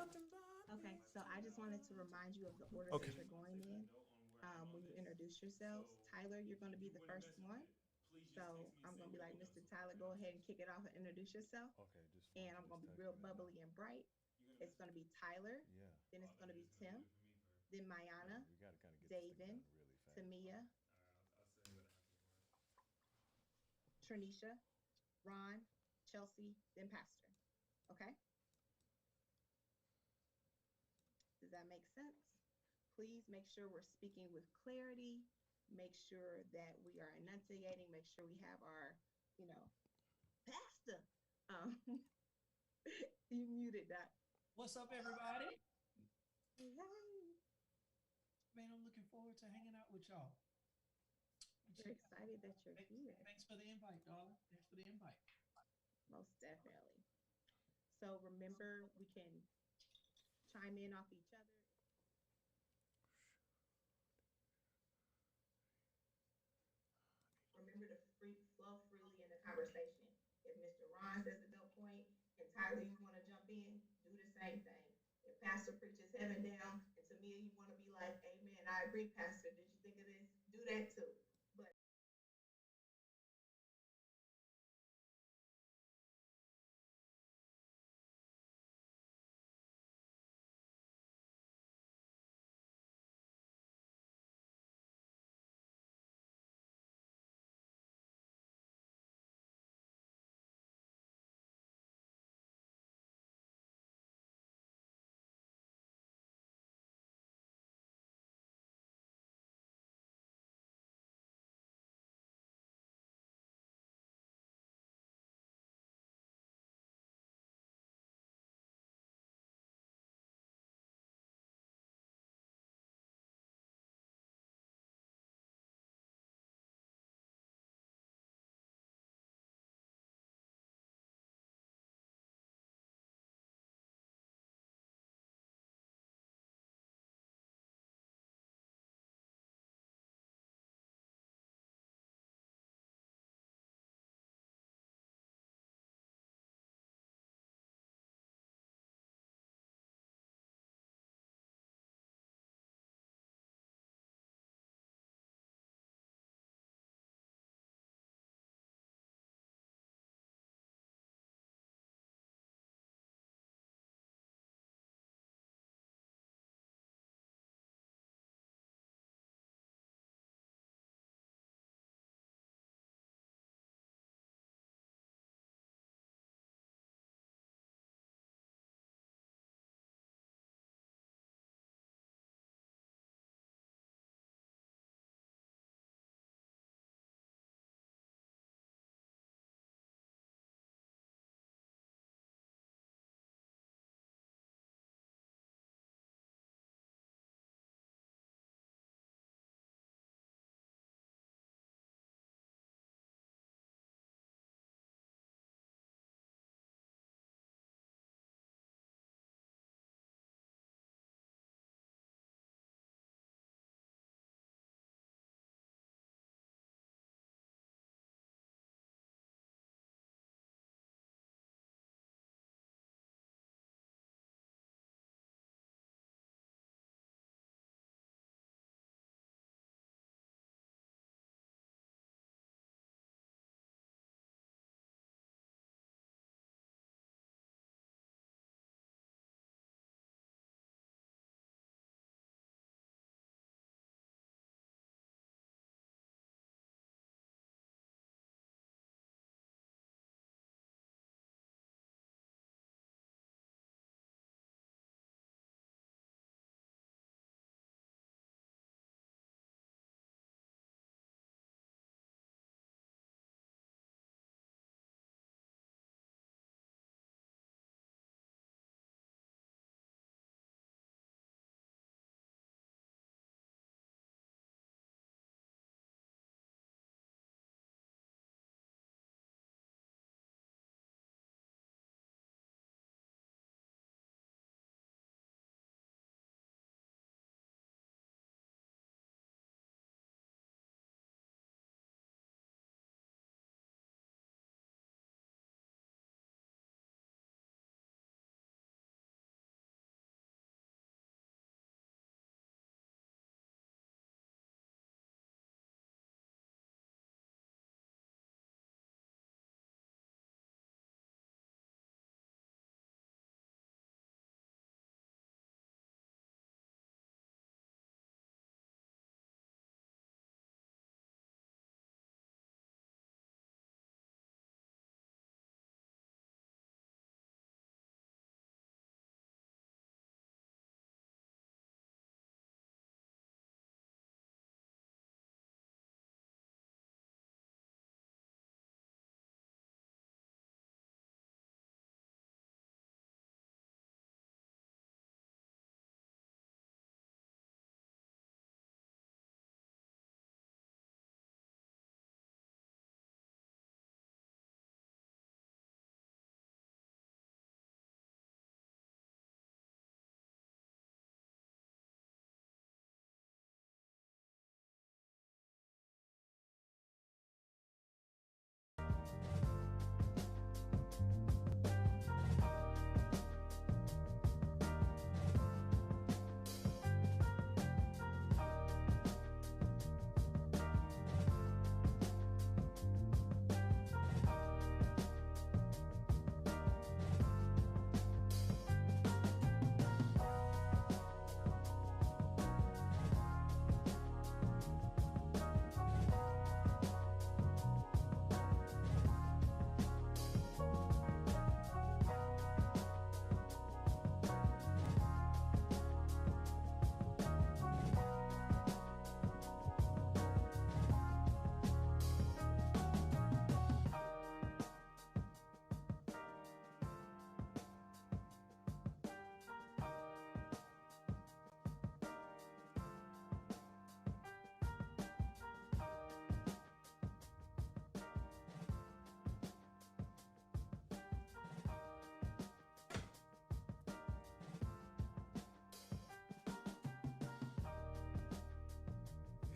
Okay, so I just wanted to remind you of the order Okay. that you're going in when you introduce yourselves. Tyler, you're going to be the first one. So I'm going to be like, Mr. Tyler, go ahead and kick it off and introduce yourself. Okay, just why And don't I'm you going just to be text real me that now? bubbly and bright. It's going to be Tyler, Yeah. then it's going to be Tim, then Yeah, Mayana, we got to kind of get this thing David, done really fast. Tamia, Trinisha, Ron, Chelsea, then Pastor. Okay, does that make sense? Please make sure we're speaking with clarity. Make sure that we are enunciating. Make sure we have our, you know, Pastor. Um, you muted that. What's up, everybody? Hello. Man, I'm looking forward to hanging out with y'all. We're excited that you're here. Thanks for the invite, darling. Thanks for the invite. Most definitely. So remember, we can chime in off each other. Remember to flow freely in the conversation. If Mr. Ron says the dope point and Tyler, you want to jump in, do the same thing. If Pastor preaches heaven down and Tamia, you want to be like, Amen, I agree, Pastor. Did you think of this? Do that too. But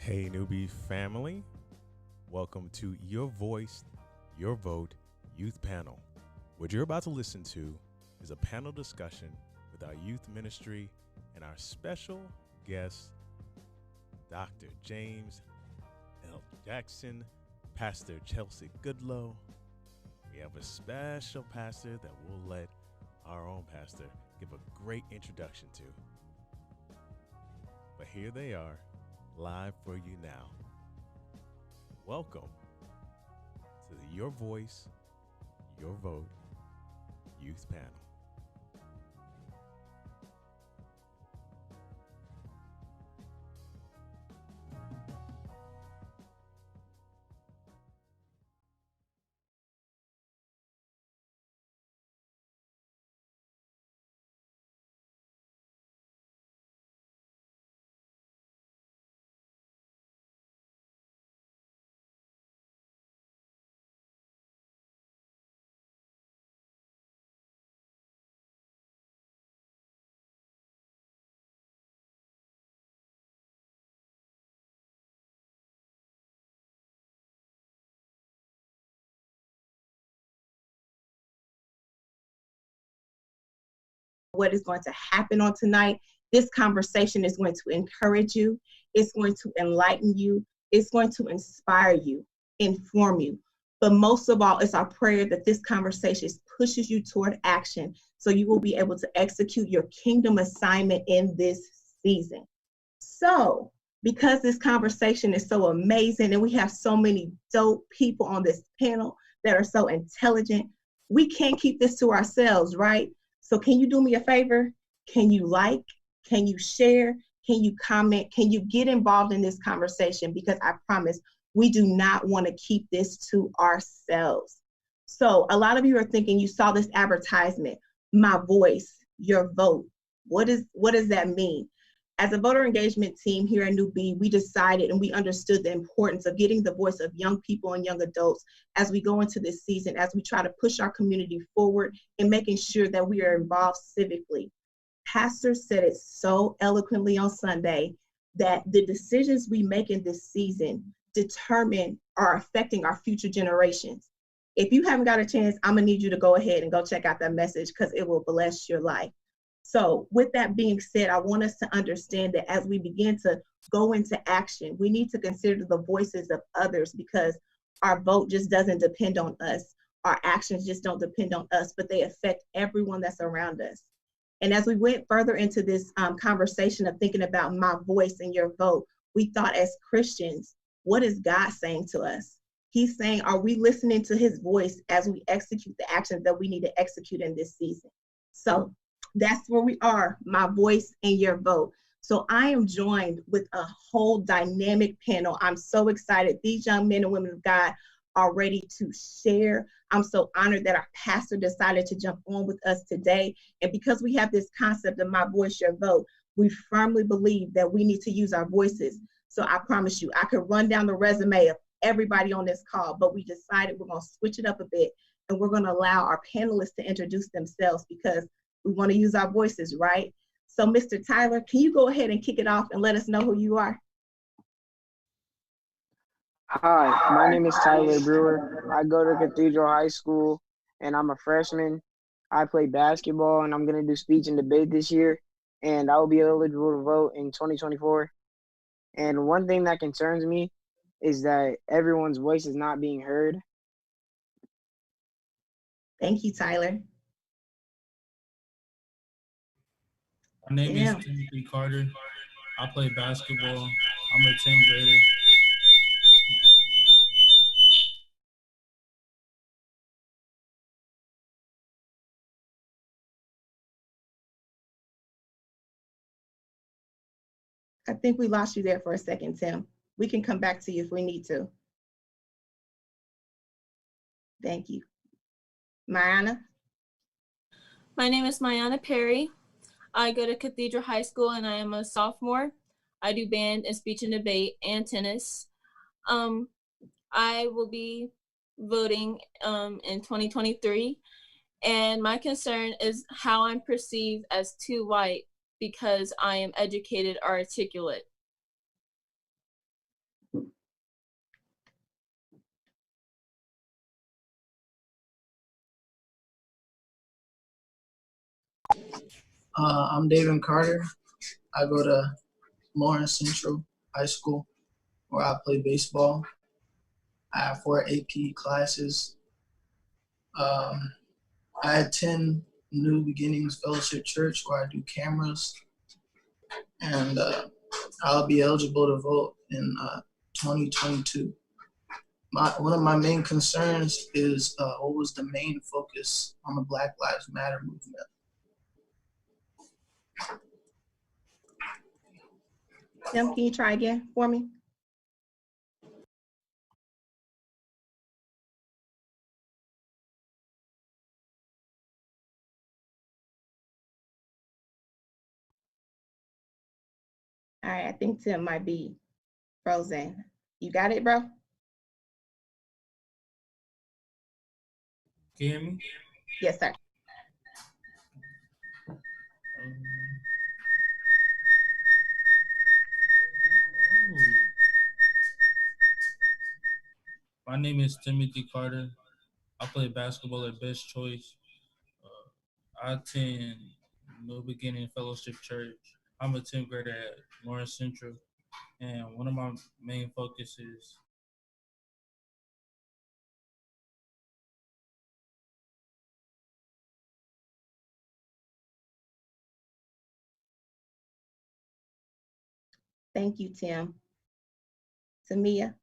Hey, newbie family. Welcome to Your Voice, Your Vote Youth Panel. What you're about to listen to is a panel discussion with our youth ministry and our special guest, Dr. James L. Jackson, Pastor Chelsea Goodlow. We have a special pastor that we'll let our own pastor give a great introduction to. But here they are, live for you now. Welcome to the Your Voice, Your Vote Youth Panel. What is going to happen on tonight. This conversation is going to encourage you. It's going to enlighten you. It's going to inspire you, inform you. But most of all, it's our prayer that this conversation pushes you toward action so you will be able to execute your kingdom assignment in this season. So, because this conversation is so amazing and we have so many dope people on this panel that are so intelligent, we can't keep this to ourselves, right? So can you do me a favor? Can you like? Can you share? Can you comment? Can you get involved in this conversation? Because I promise we do not want to keep this to ourselves. So a lot of you are thinking, you saw this advertisement, my voice, your vote. What does that mean? As a voter engagement team here at New B, we decided and we understood the importance of getting the voice of young people and young adults as we go into this season, as we try to push our community forward and making sure that we are involved civically. Pastor said it so eloquently on Sunday that the decisions we make in this season determine or affecting our future generations. If you haven't got a chance, I'm gonna need you to go ahead and go check out that message because it will bless your life. So with that being said, I want us to understand that as we begin to go into action, we need to consider the voices of others because our vote just doesn't depend on us. Our actions just don't depend on us, but they affect everyone that's around us. And as we went further into this conversation of thinking about my voice and your vote, we thought as Christians, what is God saying to us? He's saying, are we listening to his voice as we execute the actions that we need to execute in this season? So that's where we are, my voice and your vote. So I am joined with a whole dynamic panel. I'm so excited. These young men and women of God are ready to share. I'm so honored that our pastor decided to jump on with us today. And because we have this concept of my voice, your vote, we firmly believe that we need to use our voices. So I promise you, I could run down the resume of everybody on this call, but we decided we're going to switch it up a bit and we're going to allow our panelists to introduce themselves because we want to use our voices, right? So Mr. Tyler, can you go ahead and kick it off and let us know who you are? Hi, my name is Tyler Brewer. I go to Cathedral High School and I'm a freshman. I play basketball and I'm going to do speech and debate this year and I will be eligible to vote in 2024. And one thing that concerns me is that everyone's voice is not being heard. Thank you, Tyler. My name is Timothy Carter. I play basketball. I'm a 10th grader. I think we lost you there for a second, Tim. We can come back to you if we need to. Thank you. Mariana? My name is Mayana Perry. I go to Cathedral High School and I am a sophomore. I do band and speech and debate and tennis. I will be voting in 2023 and my concern is how I'm perceived as too white because I am educated or articulate. I'm David Carter. I go to Lawrence Central High School, where I play baseball. I have 4 AP classes. I attend New Beginnings Fellowship Church, where I do cameras, and I'll be eligible to vote in 2022. One of my main concerns is what was the main focus on the Black Lives Matter movement. Tim, can you try again for me? All right, I think Tim might be frozen. You got it, bro? Can you hear me? Yes, sir. My name is Timothy Carter. I play basketball at Best Choice. I attend New Beginning Fellowship Church. I'm a 10th grader at Lawrence Central, and one of my main focuses. Thank you, Tim. Tamia.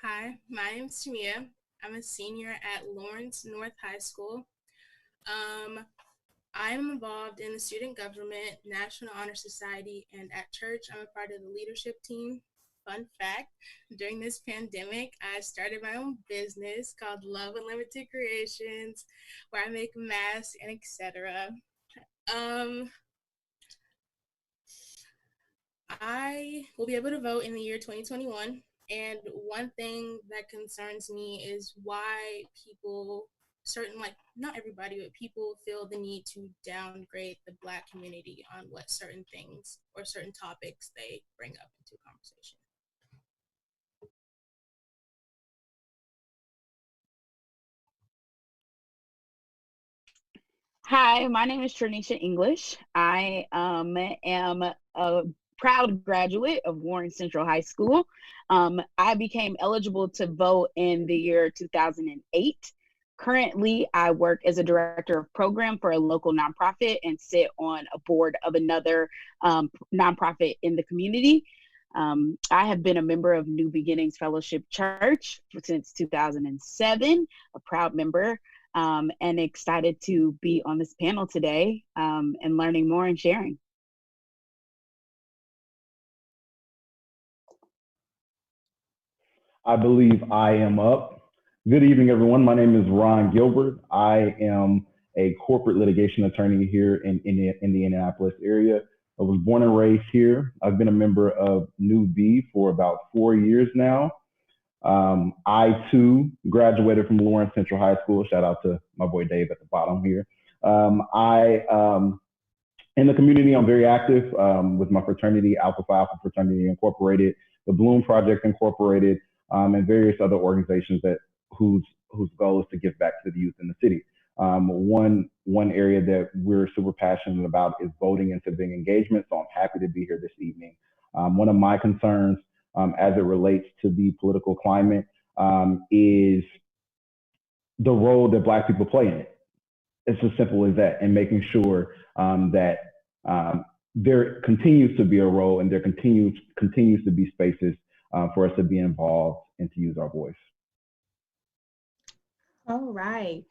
Hi, my name's Tamia. I'm a senior at Lawrence North High School. I'm involved in the student government, National Honor Society, and at church, I'm a part of the leadership team. Fun fact, during this pandemic, I started my own business called Love Unlimited Creations, where I make masks and etc. I will be able to vote in the year 2021. And one thing that concerns me is why people, not everybody, but people feel the need to downgrade the Black community on what certain things or certain topics they bring up into conversation. Hi, my name is Trinisha English. I am a proud graduate of Warren Central High School. I became eligible to vote in the year 2008. Currently, I work as a director of program for a local nonprofit and sit on a board of another nonprofit in the community. I have been a member of New Beginnings Fellowship Church since 2007, a proud member. And excited to be on this panel today and learning more and sharing. I believe I am up. Good evening, everyone. My name is Ron Gilbert. I am a corporate litigation attorney here in the Indianapolis area. I was born and raised here. I've been a member of New B for about 4 years now. I too graduated from Lawrence Central High School. Shout out to my boy Dave at the bottom here. In the community, I'm very active with my fraternity, Alpha Phi Alpha Fraternity Incorporated, the Bloom Project Incorporated, and various other organizations whose goal is to give back to the youth in the city. One area that we're super passionate about is voting and civic engagement, so I'm happy to be here this evening. One of my concerns as it relates to the political climate is the role that Black people play in it. It's as simple as that, and making sure that there continues to be a role and there continues to be spaces for us to be involved and to use our voice. All right.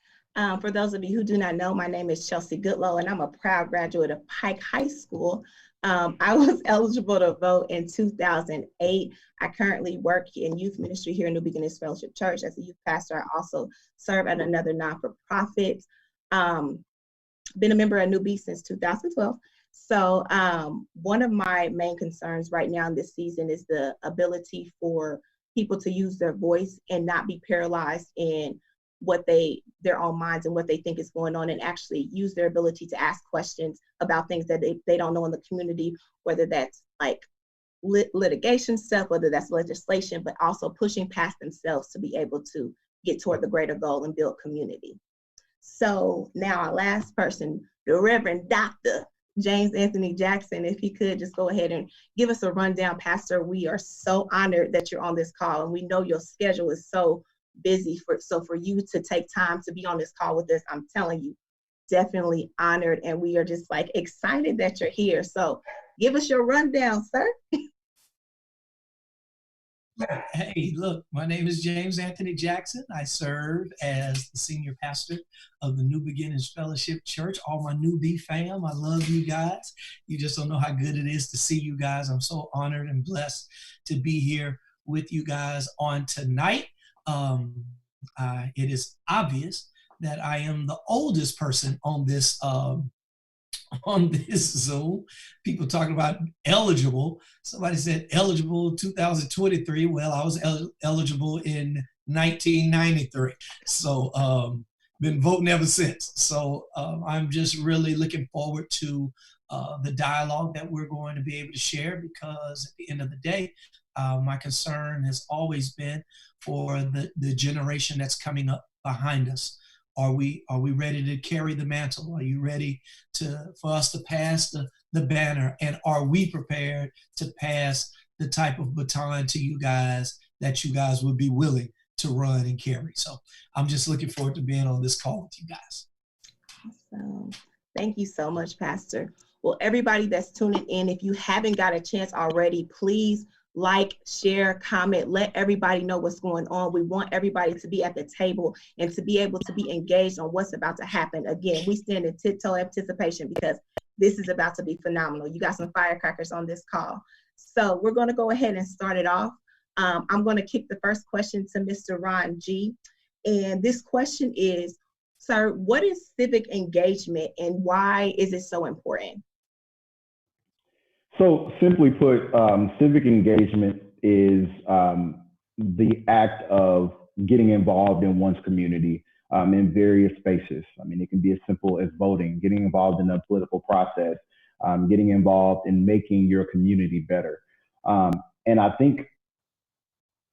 For those of you who do not know, my name is Chelsea Goodlow, and I'm a proud graduate of Pike High School. I was eligible to vote in 2008. I currently work in youth ministry here in New Beginnings Fellowship Church as a youth pastor. I also serve at another non-for-profit. Been a member of New B since 2012. So one of my main concerns right now in this season is the ability for people to use their voice and not be paralyzed in their own minds and what they think is going on, and actually use their ability to ask questions about things that they don't know in the community, whether that's like litigation stuff, whether that's legislation, but also pushing past themselves to be able to get toward the greater goal and build community. So now our last person, the Reverend Dr. James Anthony Jackson, if he could just go ahead and give us a rundown, Pastor. We are so honored that you're on this call, and we know your schedule is so busy. For you to take time to be on this call with us, I'm telling you, definitely honored, and we are just like excited that you're here. So give us your rundown, sir. Hey, look, my name is James Anthony Jackson. I serve as the senior pastor of the New Beginnings Fellowship Church. All my newbie fam, I love you guys. You just don't know how good it is to see you guys. I'm so honored and blessed to be here with you guys on tonight. It is obvious that I am the oldest person on this Zoom. People talking about eligible. Somebody said eligible 2023. Well, I was eligible in 1993. So been voting ever since. So I'm just really looking forward to the dialogue that we're going to be able to share, because at the end of the day, my concern has always been for the generation that's coming up behind us. Are we ready to carry the mantle? Are you ready for us to pass the banner? And are we prepared to pass the type of baton to you guys that you guys would be willing to run and carry? So I'm just looking forward to being on this call with you guys. Awesome. Thank you so much, Pastor. Well, everybody that's tuning in, if you haven't got a chance already, please like, share, comment, let everybody know what's going on. We want everybody to be at the table and to be able to be engaged on what's about to happen. Again, we stand in tiptoe anticipation because this is about to be phenomenal. You got some firecrackers on this call. So we're going to go ahead and start it off. I'm going to kick the first question to Mr. Ron G. And this question is, sir, what is civic engagement and why is it so important? So simply put, civic engagement is the act of getting involved in one's community in various spaces. I mean, it can be as simple as voting, getting involved in the political process, getting involved in making your community better. And I think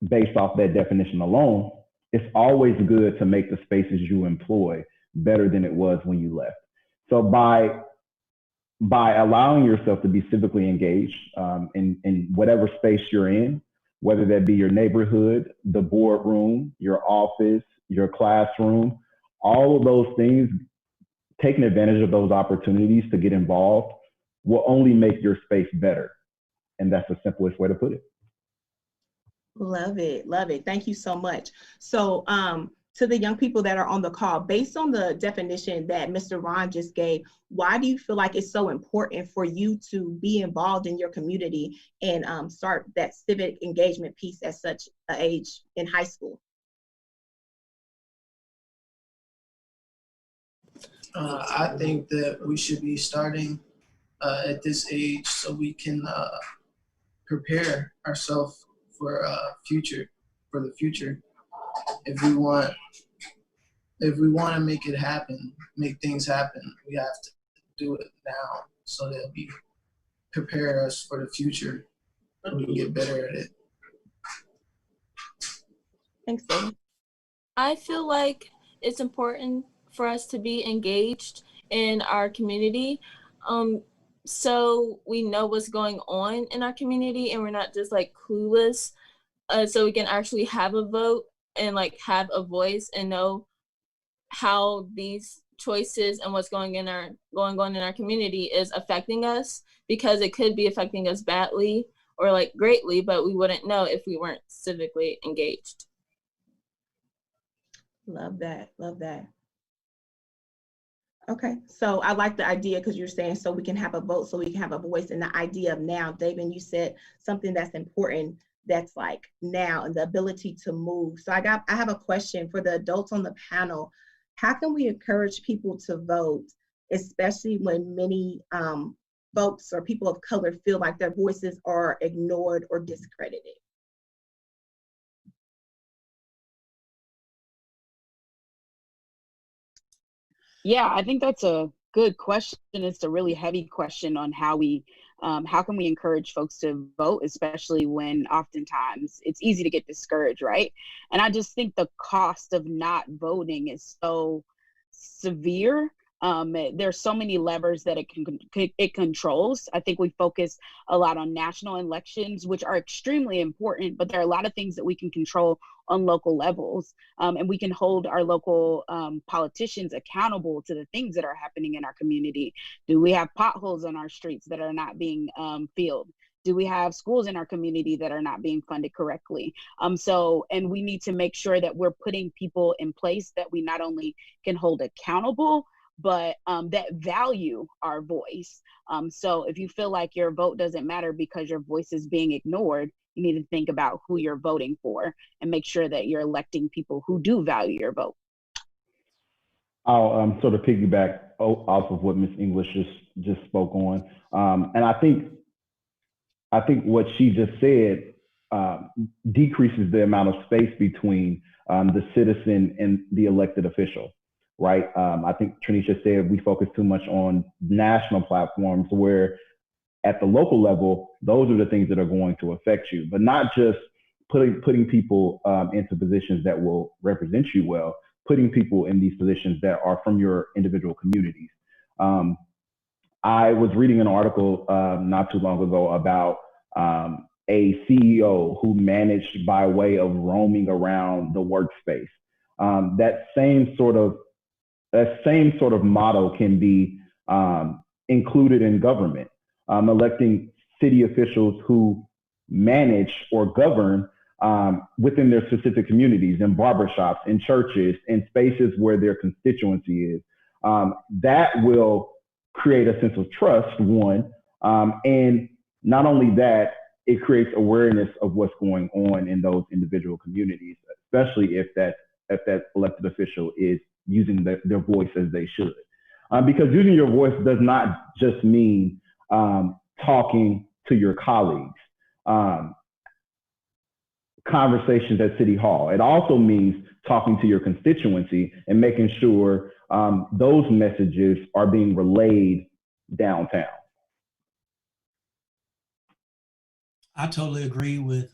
based off that definition alone, it's always good to make the spaces you employ better than it was when you left. So by allowing yourself to be civically engaged in whatever space you're in, whether that be your neighborhood, the boardroom, your office, your classroom, all of those things, taking advantage of those opportunities to get involved will only make your space better. And that's the simplest way to put it. Love it. Love it. Thank you so much. So to the young people that are on the call, based on the definition that Mr. Ron just gave, why do you feel like it's so important for you to be involved in your community and start that civic engagement piece at such an age in high school? I think that we should be starting at this age so we can prepare ourselves for the future. If we want to make it happen, make things happen, we have to do it now so that we prepare us for the future and we can get better at it. Thanks, David. I feel like it's important for us to be engaged in our community, so we know what's going on in our community and we're not just like clueless, so we can actually have a vote and like have a voice and know how these choices and what's going on in our community is affecting us, because it could be affecting us badly or like greatly, but we wouldn't know if we weren't civically engaged. Love that. Love that. Okay, so I like the idea because you're saying so we can have a vote, so we can have a voice, and the idea of now. David, you said something that's important, that's like now, and the ability to move. So I have a question for the adults on the panel. How can we encourage people to vote, especially when many folks or people of color feel like their voices are ignored or discredited? Yeah, I think that's a good question. It's a really heavy question on how can we encourage folks to vote, especially when oftentimes it's easy to get discouraged, right? And I just think the cost of not voting is so severe. There's so many levers that it controls. I think we focus a lot on national elections, which are extremely important, but there are a lot of things that we can control on local levels, and we can hold our local politicians accountable to the things that are happening in our community. Do we have potholes on our streets that are not being filled? Do we have schools in our community that are not being funded correctly? And we need to make sure that we're putting people in place that we not only can hold accountable, but that value our voice. So if you feel like your vote doesn't matter because your voice is being ignored, you need to think about who you're voting for and make sure that you're electing people who do value your vote. I'll sort of piggyback off of what Ms. English just spoke on. And I think what she just said decreases the amount of space between the citizen and the elected official, right? I think Trinisha said we focus too much on national platforms, where at the local level, those are the things that are going to affect you, but not just putting people into positions that will represent you well, putting people in these positions that are from your individual communities. I was reading an article not too long ago about a CEO who managed by way of roaming around the workspace. That same sort of model can be included in government. Electing city officials who manage or govern within their specific communities, in barbershops, in churches, in spaces where their constituency is. That will create a sense of trust, one, and not only that, it creates awareness of what's going on in those individual communities, especially if that elected official is using their voice as they should. Because using your voice does not just mean talking to your colleagues, conversations at City Hall. It also means talking to your constituency and making sure those messages are being relayed downtown. I totally agree with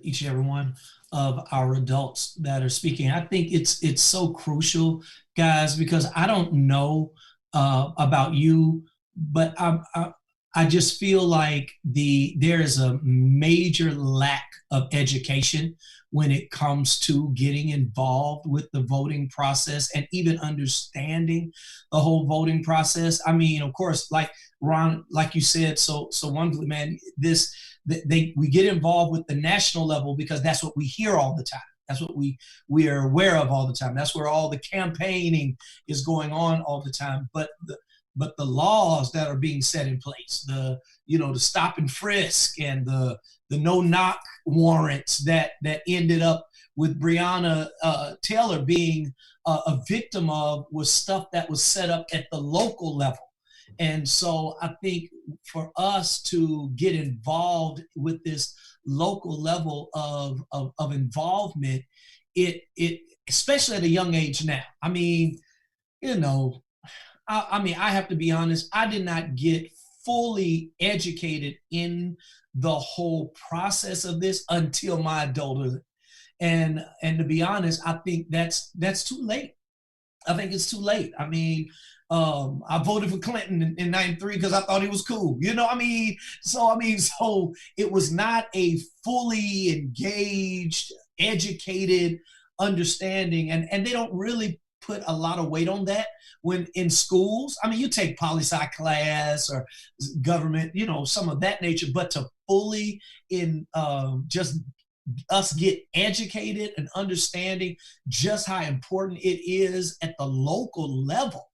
each and every one of our adults that are speaking. I think it's so crucial, guys, because I don't know about you, but I just feel like there is a major lack of education when it comes to getting involved with the voting process and even understanding the whole voting process. I mean, of course, like Ron, like you said so wonderfully, man, we get involved with the national level because that's what we hear all the time. That's what we are aware of all the time. That's where all the campaigning is going on all the time. But the laws that are being set in place, the stop and frisk and the no knock warrants that ended up with Breonna Taylor being a victim of, was stuff that was set up at the local level. And so I think for us to get involved with this local level of involvement, it especially at a young age now. I mean, I have to be honest, I did not get fully educated in the whole process of this until my adulthood. And to be honest, I think that's too late. I think it's too late. I mean, I voted for Clinton in 93 because I thought he was cool. So it was not a fully engaged, educated understanding. And they don't really put a lot of weight on that when in schools. I mean, you take poli-sci class or government, some of that nature, but to fully just us get educated and understanding just how important it is at the local level.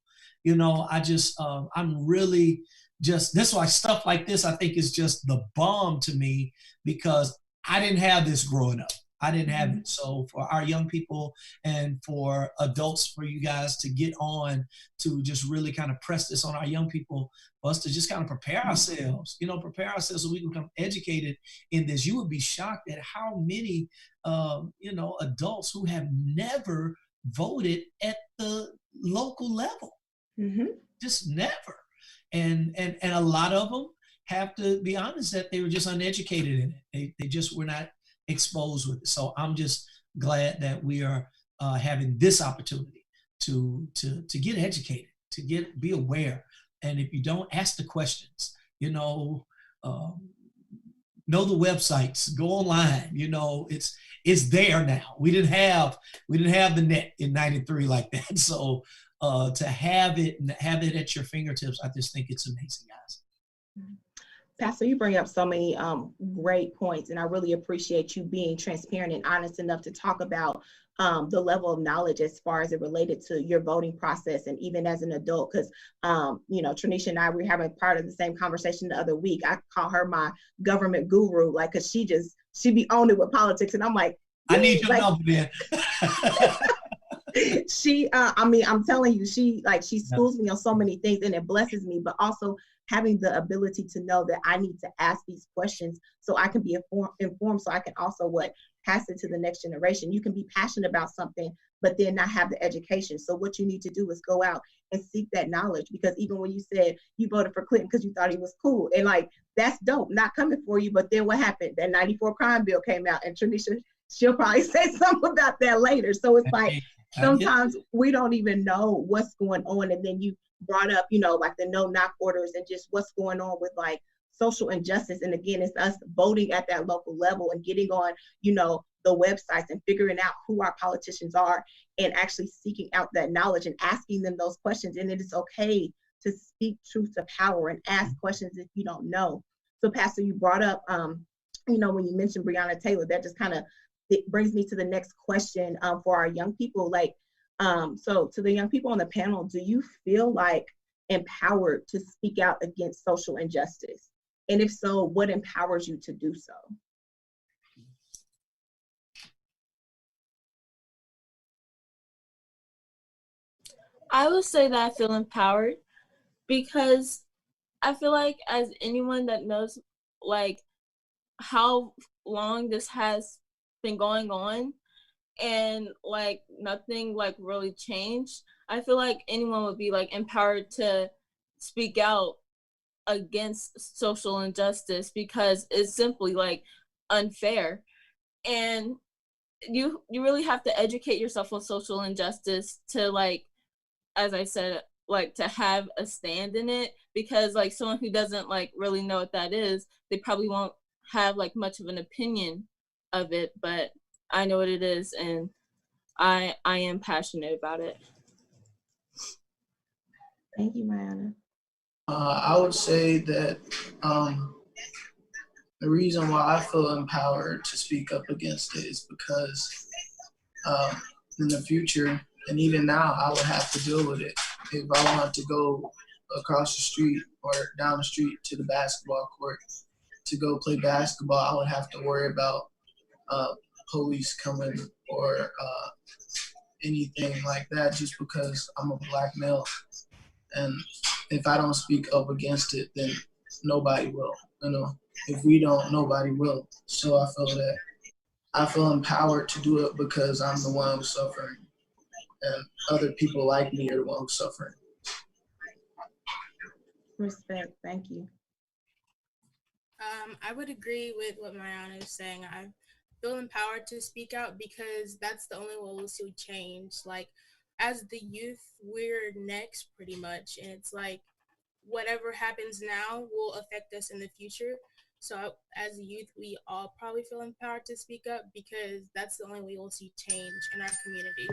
I'm really that's why stuff like this, I think, is just the bomb to me, because I didn't have this growing up. I didn't have it. So for our young people and for adults, for you guys to get on to just really kind of press this on our young people, for us to just kind of prepare ourselves so we can become educated in this. You would be shocked at how many, adults who have never voted at the local level. Mm-hmm. Just never. And a lot of them have to be honest that they were just uneducated in it. They just were not exposed with it. So I'm just glad that we are having this opportunity to get educated, to be aware. And if you don't, ask the questions, know the websites, go online, it's there now. We didn't have the net in 93 like that. So to have it at your fingertips, I just think it's amazing, guys. Pastor, you bring up so many great points, and I really appreciate you being transparent and honest enough to talk about the level of knowledge as far as it related to your voting process, and even as an adult, because Tranisha and I were having part of the same conversation the other week. I call her my government guru, like, because she be on it with politics, and I'm like, I need your number then. I'm telling you, she schools me on so many things, and it blesses me, but also having the ability to know that I need to ask these questions so I can be informed, so I can also pass it to the next generation. You can be passionate about something, but then not have the education. So what you need to do is go out and seek that knowledge, because even when you said you voted for Clinton because you thought he was cool, and that's dope, not coming for you, but then what happened? That 94 crime bill came out, and Tranisha, she'll probably say something about that later. So it's sometimes we don't even know what's going on, and then you brought up, the no knock orders and just what's going on with social injustice. And again, it's us voting at that local level and getting on, the websites and figuring out who our politicians are and actually seeking out that knowledge and asking them those questions. And it is okay to speak truth to power and ask questions if you don't know. So Pastor, you brought up, when you mentioned Breonna Taylor, that just kind of brings me to the next question for our young people. So to the young people on the panel, do you feel empowered to speak out against social injustice? And if so, what empowers you to do so? I would say that I feel empowered because I feel like, as anyone that knows how long this has been going on, and nothing really changed, I feel like anyone would be empowered to speak out against social injustice, because it's simply unfair. And you really have to educate yourself on social injustice to as I said, to have a stand in it, because someone who doesn't really know what that is, they probably won't have much of an opinion of it, but I know what it is, and I am passionate about it. Thank you, Mayana. I would say that the reason why I feel empowered to speak up against it is because in the future, and even now, I would have to deal with it. If I wanted to go across the street or down the street to the basketball court to go play basketball, I would have to worry about police coming or anything like that, just because I'm a Black male. And if I don't speak up against it, then nobody will. If we don't, nobody will. So I feel empowered to do it because I'm the one who's suffering, and other people like me are the one who's suffering. Respect. Thank you. I would agree with what Mariana is saying. I feel empowered to speak out because that's the only way we'll see change. As the youth, we're next pretty much, and it's whatever happens now will affect us in the future. So as a youth, we all probably feel empowered to speak up because that's the only way we'll see change in our community.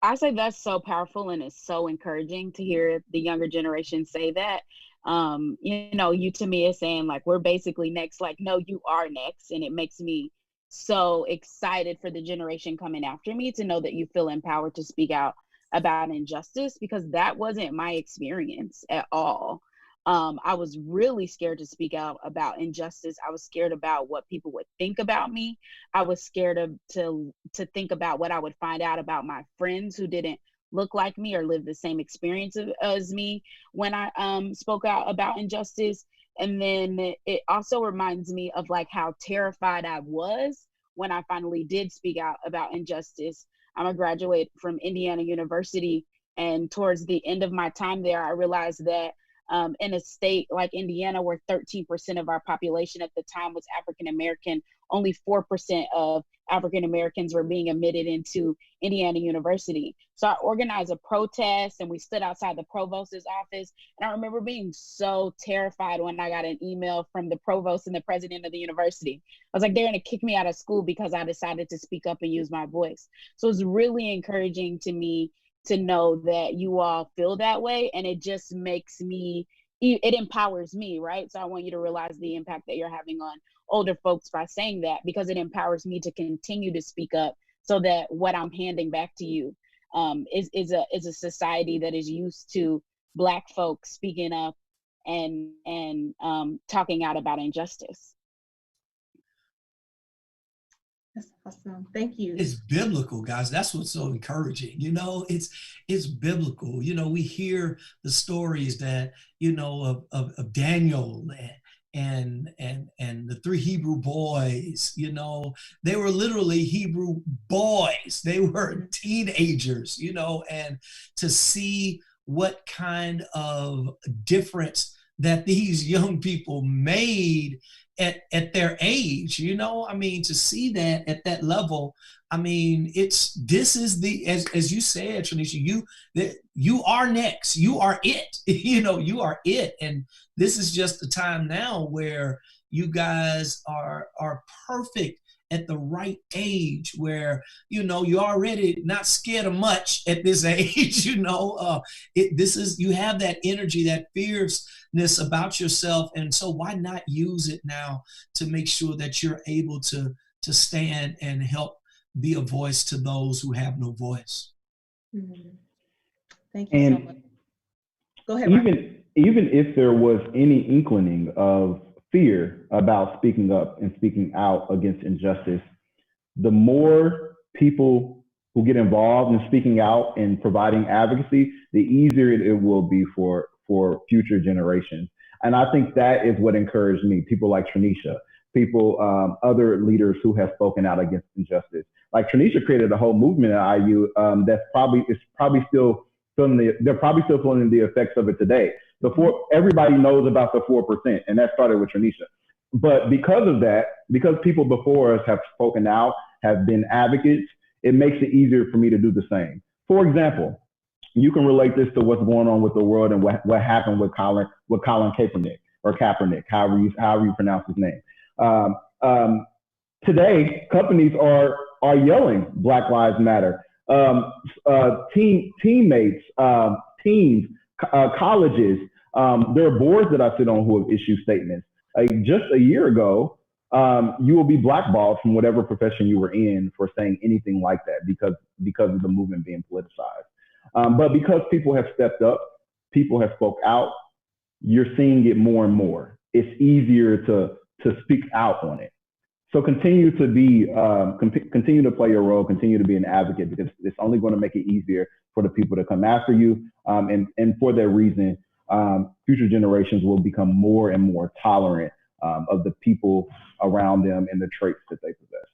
I say that's so powerful, and it's so encouraging to hear the younger generation say that. You to me is saying we're basically next. No, you are next. And it makes me so excited for the generation coming after me to know that you feel empowered to speak out about injustice, because that wasn't my experience at all. I was really scared to speak out about injustice. I was scared about what people would think about me. I was scared to think about what I would find out about my friends who didn't look like me or live the same experience as me when I spoke out about injustice. And then it also reminds me of how terrified I was when I finally did speak out about injustice. I'm a graduate from Indiana University, and towards the end of my time there, I realized that in a state like Indiana, where 13% of our population at the time was African American, only 4% of African Americans were being admitted into Indiana University. So I organized a protest and we stood outside the provost's office. And I remember being so terrified when I got an email from the provost and the president of the university. I was like, they're going to kick me out of school because I decided to speak up and use my voice. So it's really encouraging to me to know that you all feel that way. And it just makes me, it empowers me, right? So I want you to realize the impact that you're having on older folks by saying that, because it empowers me to continue to speak up, so that what I'm handing back to you is a society that is used to Black folks speaking up and talking out about injustice. That's awesome. Thank you. It's biblical, guys. That's what's so encouraging. It's biblical. We hear the stories that, of Daniel and the 3 Hebrew boys. They were literally Hebrew boys. They were teenagers, and to see what kind of difference that these young people made at their age, to see that at that level. This is as you said, Tranisha, you are next. You are it. You are it. And this is just the time now where you guys are perfect at the right age, where you're already not scared of much at this age. You have that energy, that fierceness about yourself, and so why not use it now to make sure that you're able to stand and help be a voice to those who have no voice. Mm-hmm. Thank you so much. Go ahead. Even if there was any inkling of fear about speaking up and speaking out against injustice, the more people who get involved in speaking out and providing advocacy, the easier it will be for future generations. And I think that is what encouraged me. People like Tranisha, other leaders who have spoken out against injustice. Like Tranisha created a whole movement at IU they're probably still feeling the effects of it today. Everybody knows about the 4%, and that started with Tranisha. But because of that, because people before us have spoken out, have been advocates, it makes it easier for me to do the same. For example, you can relate this to what's going on with the world and what happened with Colin Kaepernick, or Kaepernick, however you pronounce his name. Today, companies are yelling Black Lives Matter. Teammates, teams, colleges, there are boards that I sit on who have issued statements. Just a year ago, you will be blackballed from whatever profession you were in for saying anything like that because of the movement being politicized. But because people have stepped up, people have spoke out, you're seeing it more and more. It's easier to speak out on it. So continue to play your role, continue to be an advocate, because it's only going to make it easier for the people to come after you. And for that reason, future generations will become more and more tolerant of the people around them and the traits that they possess.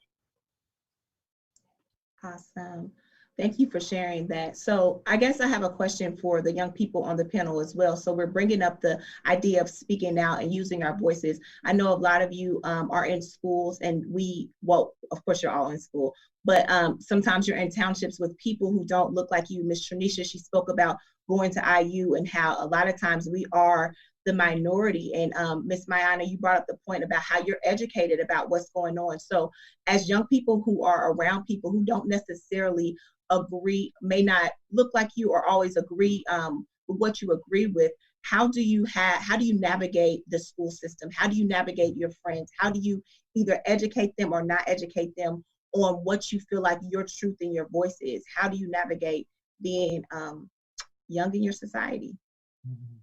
Awesome. Thank you for sharing that. So I guess I have a question for the young people on the panel as well. So we're bringing up the idea of speaking out and using our voices. I know a lot of you are in schools, and of course you're all in school, but sometimes you're in townships with people who don't look like you. Miss Tranisha, she spoke about going to IU and how a lot of times we are the minority. And Miss Mayana, you brought up the point about how you're educated about what's going on. So as young people who are around people who don't necessarily agree, may not look like you or always agree with what you agree with, how do you navigate the school system? How do you navigate your friends? How do you either educate them or not educate them on what you feel like your truth and your voice is? How do you navigate being young in your society? Mm-hmm.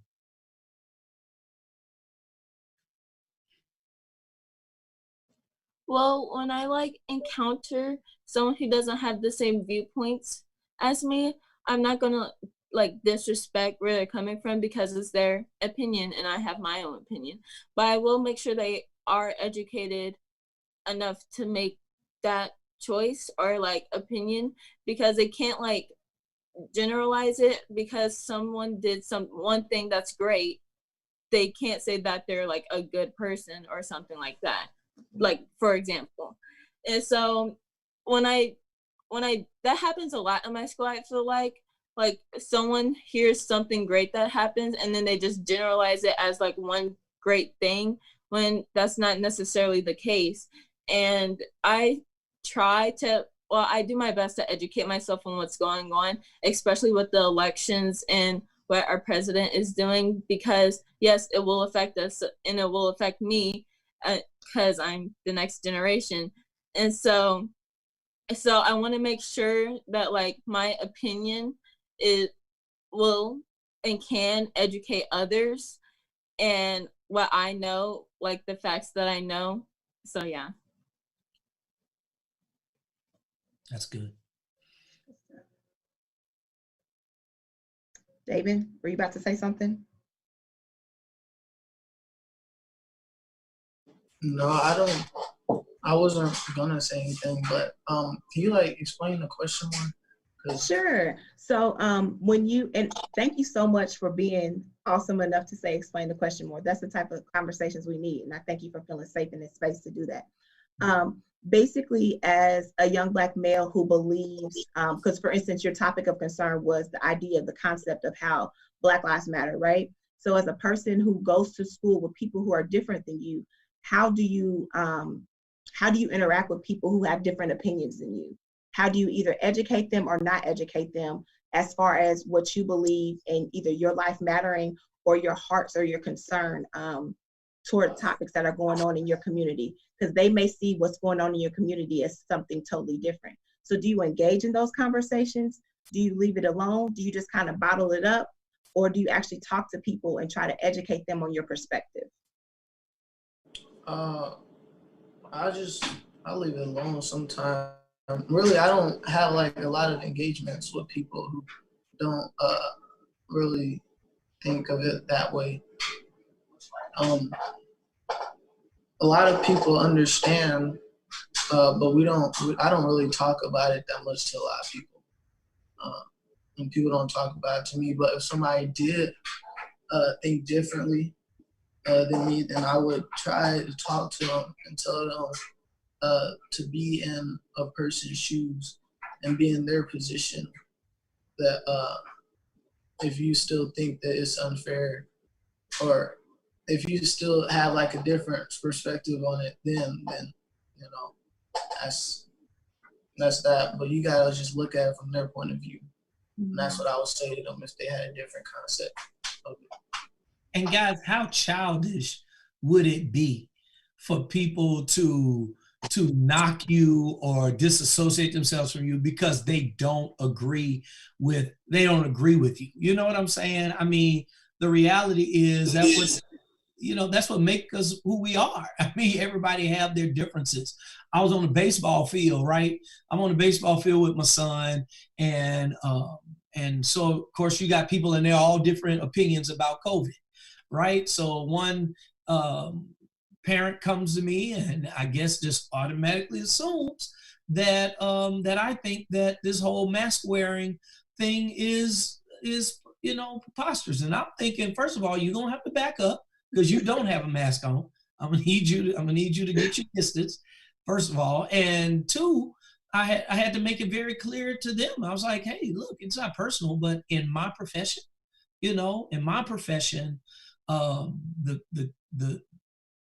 Well, when I encounter someone who doesn't have the same viewpoints as me, I'm not gonna disrespect where they're coming from because it's their opinion and I have my own opinion. But I will make sure they are educated enough to make that choice or opinion, because they can't generalize it because someone did one thing that's great. They can't say that they're a good person or something like that. like for example. And so when I that happens a lot in my school, I feel like someone hears something great that happens and then they just generalize it as like one great thing when that's not necessarily the case. And I do my best to educate myself on what's going on, especially with the elections and what our president is doing, because yes, it will affect us and it will affect me because I'm the next generation. And so I want to make sure that like my opinion will and can educate others, and what I know, like the facts that I know. So yeah. That's good. David, were you about to say something? No, I wasn't gonna say anything, but can you like explain the question more? Sure. So and thank you so much for being awesome enough to say explain the question more. That's the type of conversations we need, and I thank you for feeling safe in this space to do that. Basically, as a young Black male who believes, because for instance, your topic of concern was the idea of the concept of how Black Lives Matter, right? So as a person who goes to school with people who are different than you, how do you interact with people who have different opinions than you? How do you either educate them or not educate them as far as what you believe in either your life mattering or your hearts or your concern toward topics that are going on in your community? Because they may see what's going on in your community as something totally different. So do you engage in those conversations? Do you leave it alone? Do you just kind of bottle it up? Or do you actually talk to people and try to educate them on your perspective? I leave it alone sometimes. Really, I don't have like a lot of engagements with people who don't really think of it that way. A lot of people understand, but I don't really talk about it that much to a lot of people. And people don't talk about it to me, but if somebody did think differently than me, then I would try to talk to them and tell them to be in a person's shoes and be in their position, that if you still think that it's unfair, or if you still have like a different perspective on it, then you know, that's that. But you gotta just look at it from their point of view. And that's what I would say to them if they had a different concept of it. And guys, how childish would it be for people to knock you or disassociate themselves from you because they don't agree with you? You know what I'm saying? I mean, the reality is that's what makes us who we are. I mean, everybody have their differences. I was on the baseball field, right? I'm on the baseball field with my son, and so of course you got people in there all different opinions about COVID, right? So one parent comes to me and I guess just automatically assumes that I think that this whole mask wearing thing is preposterous. And I'm thinking, first of all, you're gonna have to back up because you don't have a mask on. I'm gonna need you to get your distance, first of all. And two, I had to make it very clear to them. I was like, hey, look, it's not personal, but in my profession,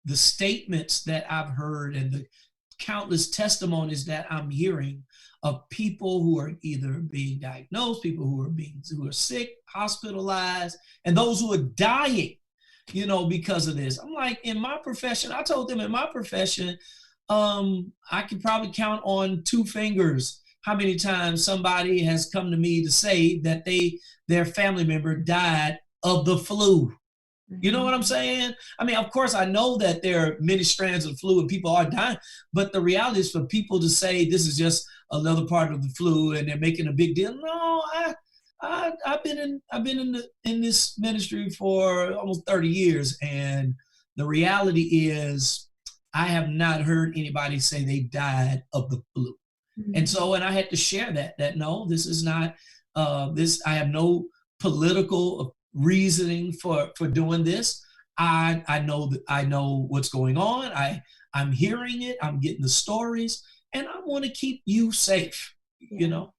the statements that I've heard and the countless testimonies that I'm hearing of people who are either being diagnosed, people who are sick, hospitalized, and those who are dying, because of this. I'm like, in my profession, I told them in my profession, I could probably count on two fingers how many times somebody has come to me to say that their family member died of the flu. You know what I'm saying? I mean, of course, I know that there are many strands of flu and people are dying, but the reality is for people to say this is just another part of the flu and they're making a big deal. No, I've been in this ministry for almost 30 years, and the reality is I have not heard anybody say they died of the flu. And so, and I had to share that no, this is not this. I have no political reasoning for doing this. I know what's going on. I'm hearing it, I'm getting the stories, and I want to keep you safe, you know?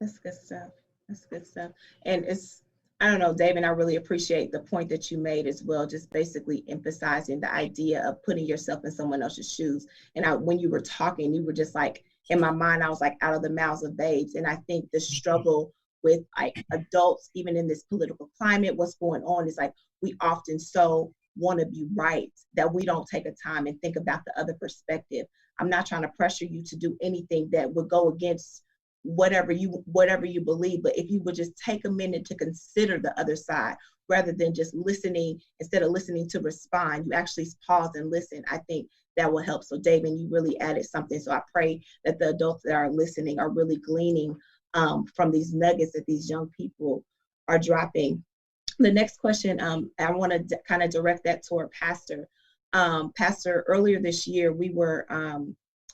That's good stuff. That's good stuff. And it's, I don't know, David, I really appreciate the point that you made as well, just basically emphasizing the idea of putting yourself in someone else's shoes. And when you were talking, you were just like, in my mind, I was like, out of the mouths of babes. And I think the struggle with like adults, even in this political climate, what's going on is like, we often so want to be right that we don't take a time and think about the other perspective. I'm not trying to pressure you to do anything that would go against whatever you believe, but if you would just take a minute to consider the other side rather than just listening, instead of listening to respond, you actually pause and listen. I think that will help. So David, you really added something. So I pray that the adults that are listening are really gleaning from these nuggets that these young people are dropping. The next question, I want to kind of direct that toward Pastor. Pastor, earlier this year, we were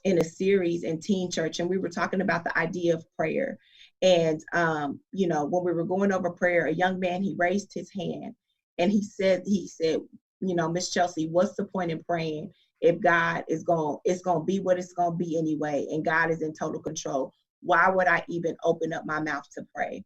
in a series in Teen Church, and we were talking about the idea of prayer. And, you know, when we were going over prayer, a young man, he raised his hand and he said, you know, Miss Chelsea, what's the point in praying if God is it's going to be what it's going to be anyway, and God is in total control? Why would I even open up my mouth to pray?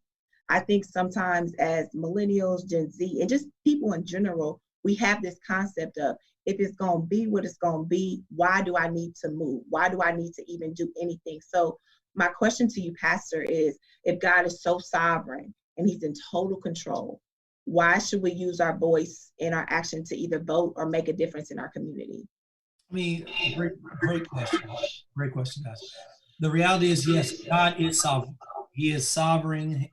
I think sometimes as millennials, Gen Z, and just people in general, we have this concept of, if it's going to be what it's going to be, why do I need to move? Why do I need to even do anything? So my question to you, Pastor, is if God is so sovereign and he's in total control, why should we use our voice and our action to either vote or make a difference in our community? I mean, great question. Great question, guys. The reality is, yes, God is sovereign. He is sovereign.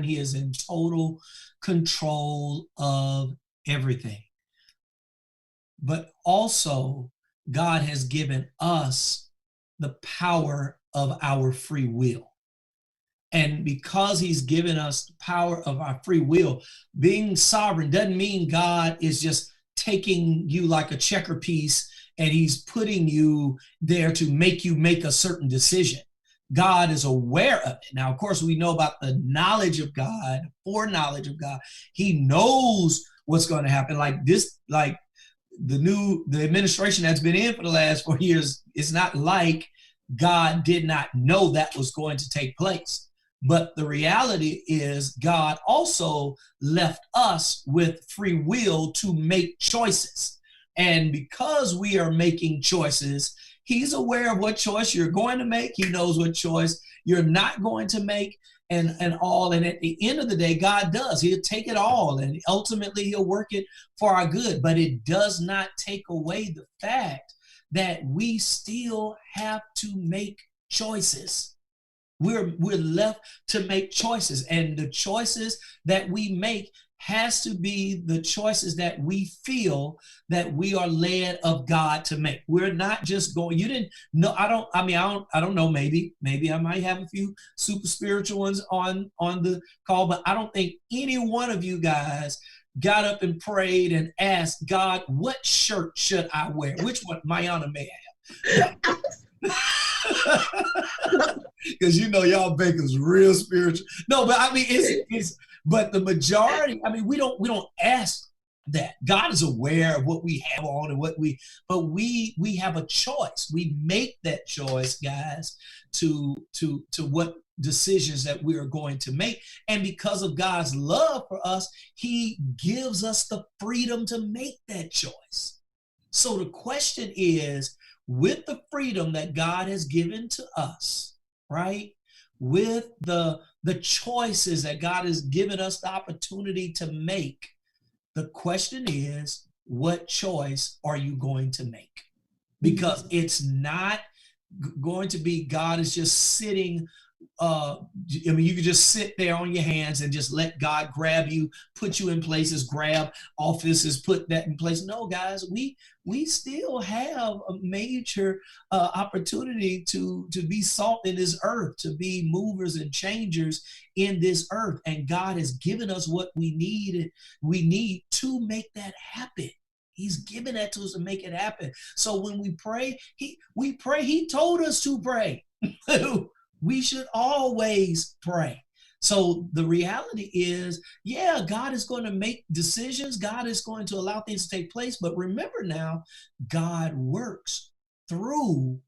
He is in total control of everything. But also, God has given us the power of our free will. And because he's given us the power of our free will, being sovereign doesn't mean God is just taking you like a checker piece and he's putting you there to make you make a certain decision. God is aware of it. Now, of course, we know about the knowledge of God, foreknowledge of God. He knows what's going to happen. Like this, like the administration that's been in for the last 4 years, it's not like God did not know that was going to take place. But the reality is God also left us with free will to make choices. And because we are making choices, he's aware of what choice you're going to make. He knows what choice you're not going to make and all. And at the end of the day, God does. He'll take it all and ultimately he'll work it for our good. But it does not take away the fact that we still have to make choices. We're left to make choices, and the choices that we make has to be the choices that we feel that we are led of God to make. We're not just going, you didn't know, I don't know, maybe I might have a few super spiritual ones on the call, but I don't think any one of you guys got up and prayed and asked God, what shirt should I wear? Which one Mayana may have. Because you know y'all bakers real spiritual. No, but I mean it's but the majority, I mean, we don't ask that. God is aware of what we have on and but we have a choice. We make that choice, guys, to what decisions that we are going to make. And because of God's love for us, he gives us the freedom to make that choice. So the question is, with the freedom that God has given to us, right? With the choices that God has given us the opportunity to make, the question is, what choice are you going to make? Because it's not going to be God is just sitting, I mean, you can just sit there on your hands and just let God grab you, put you in places, grab offices, put that in place. No, guys, we still have a major opportunity to be salt in this earth, to be movers and changers in this earth. And God has given us what we need to make that happen. He's given that to us to make it happen. So when we pray, he told us to pray. We should always pray. So the reality is, yeah, God is going to make decisions. God is going to allow things to take place. But remember now, God works through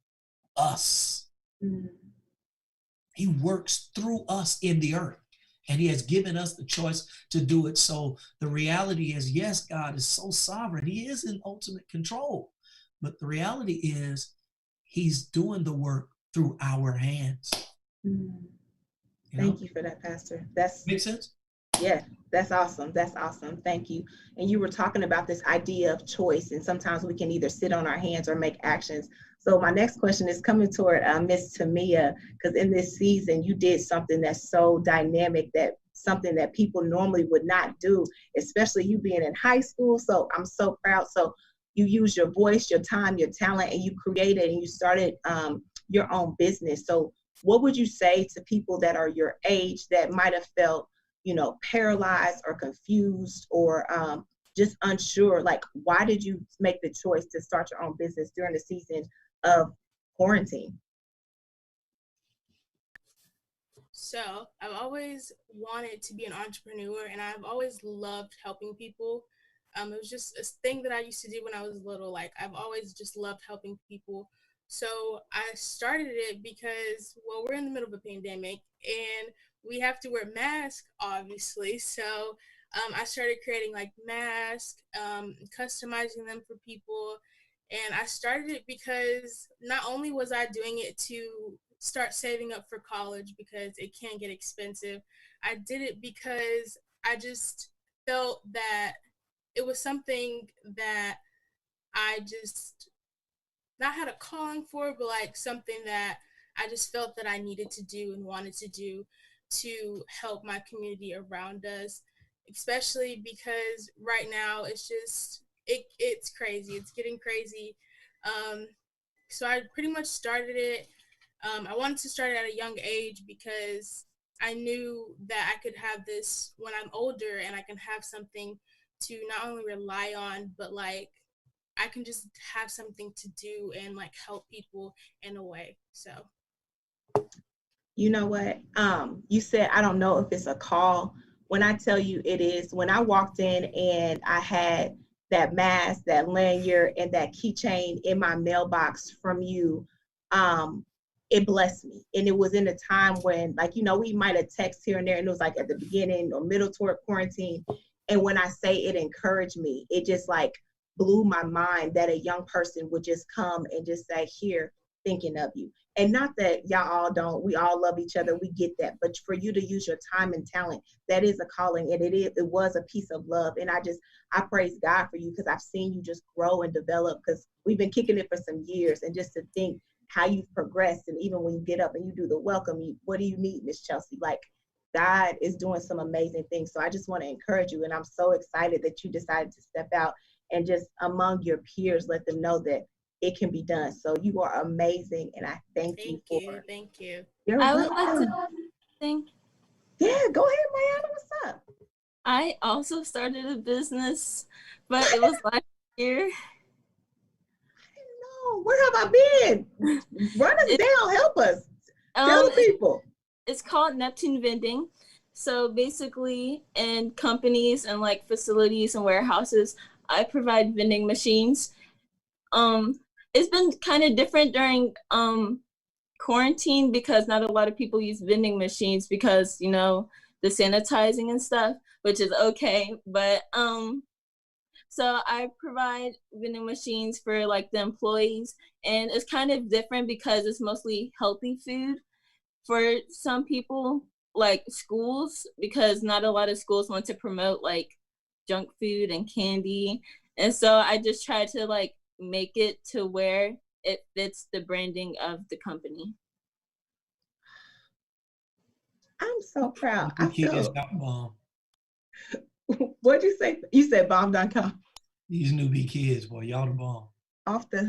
us. He works through us in the earth. And he has given us the choice to do it. So the reality is, yes, God is so sovereign. He is in ultimate control. But the reality is, he's doing the work through our hands. Thank you for that, Pastor. That's Make sense? Yeah, that's awesome. That's awesome. Thank you. And you were talking about this idea of choice, and sometimes we can either sit on our hands or make actions. So my next question is coming toward Miss Tamia, because in this season you did something that's so dynamic, that something that people normally would not do, especially you being in high school. So I'm so proud. So you use your voice, your time, your talent, and you created and you started your own business. So what would you say to people that are your age that might have felt, you know, paralyzed or confused or just unsure? Like, why did you make the choice to start your own business during the season of quarantine? So I've always wanted to be an entrepreneur, and I've always loved helping people. It was just a thing that I used to do when I was little. Like, I've always just loved helping people. So I started it because, well, we're in the middle of a pandemic and we have to wear masks, obviously. So I started creating like masks, customizing them for people. And I started it because not only was I doing it to start saving up for college because it can get expensive, I did it because I just felt that it was something that I just not had a calling for, but like something that I just felt that I needed to do and wanted to do to help my community around us, especially because right now it's just, it's crazy. It's getting crazy. So I pretty much started it. I wanted to start it at a young age because I knew that I could have this when I'm older and I can have something to not only rely on, but like I can just have something to do and like help people in a way. So You know what? You said, I don't know if it's a call. When I tell you it is, when I walked in and I had that mask, that lanyard, and that keychain in my mailbox from you, it blessed me. And it was in a time when, like, you know, we might have texted here and there, and it was like at the beginning or middle toward quarantine. And when I say it encouraged me, it just like blew my mind that a young person would just come and just say, here, thinking of you. And not that y'all all don't, we all love each other, we get that, but for you to use your time and talent, that is a calling, and it was a piece of love. And I praise God for you, because I've seen you just grow and develop, because we've been kicking it for some years, and just to think how you've progressed, and even when you get up and you do the welcome, what do you need, Miss Chelsea? Like, God is doing some amazing things. So I just want to encourage you, and I'm so excited that you decided to step out and just among your peers, let them know that it can be done. So you are amazing, and I thank you for. Thank you. You're I would like welcome. to think. Yeah, go ahead, Mariana. What's up? I also started a business, but it was last year. No, where have I been? Run us down. Help us. Tell people. It's called Neptune Vending. So basically, in companies and like facilities and warehouses, I provide vending machines. It's been kind of different during quarantine, because not a lot of people use vending machines because, you know, the sanitizing and stuff, which is okay. But so I provide vending machines for like the employees, and it's kind of different because it's mostly healthy food for some people, like schools, because not a lot of schools want to promote like junk food and candy. And so I just try to like make it to where it fits the branding of the company. I'm so proud. I feel. Bomb. What'd you say? You said bomb.com. These newbie kids, boy, y'all the bomb. Off the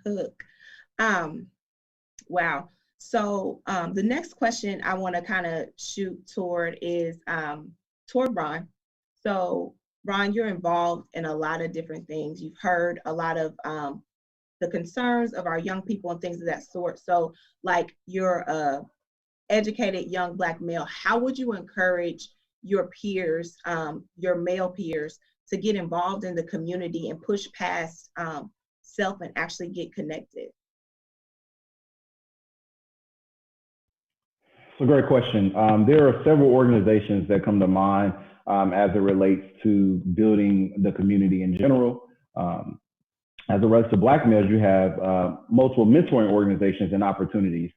hook. Wow. So the next question I want to kind of shoot toward is toward Ron. So Ron, you're involved in a lot of different things. You've heard a lot of the concerns of our young people and things of that sort. So like you're a educated young Black male, how would you encourage your peers, your male peers, to get involved in the community and push past self and actually get connected? It's a great question. There are several organizations that come to mind as it relates to building the community in general. As it relates to Black males, you have multiple mentoring organizations and opportunities.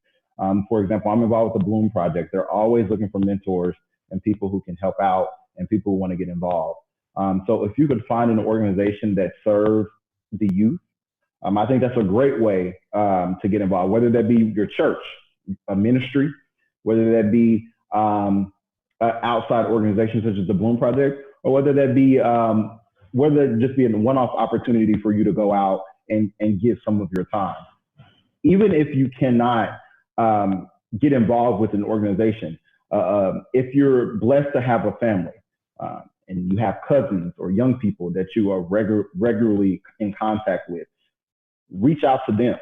For example, I'm involved with the Bloom Project. They're always looking for mentors and people who can help out and people who want to get involved. So if you could find an organization that serves the youth, I think that's a great way to get involved, whether that be your church, a ministry, whether that be outside organizations such as the Bloom Project, or whether that be whether it just be a one-off opportunity for you to go out and give some of your time. Even if you cannot get involved with an organization, if you're blessed to have a family and you have cousins or young people that you are regularly in contact with, reach out to them.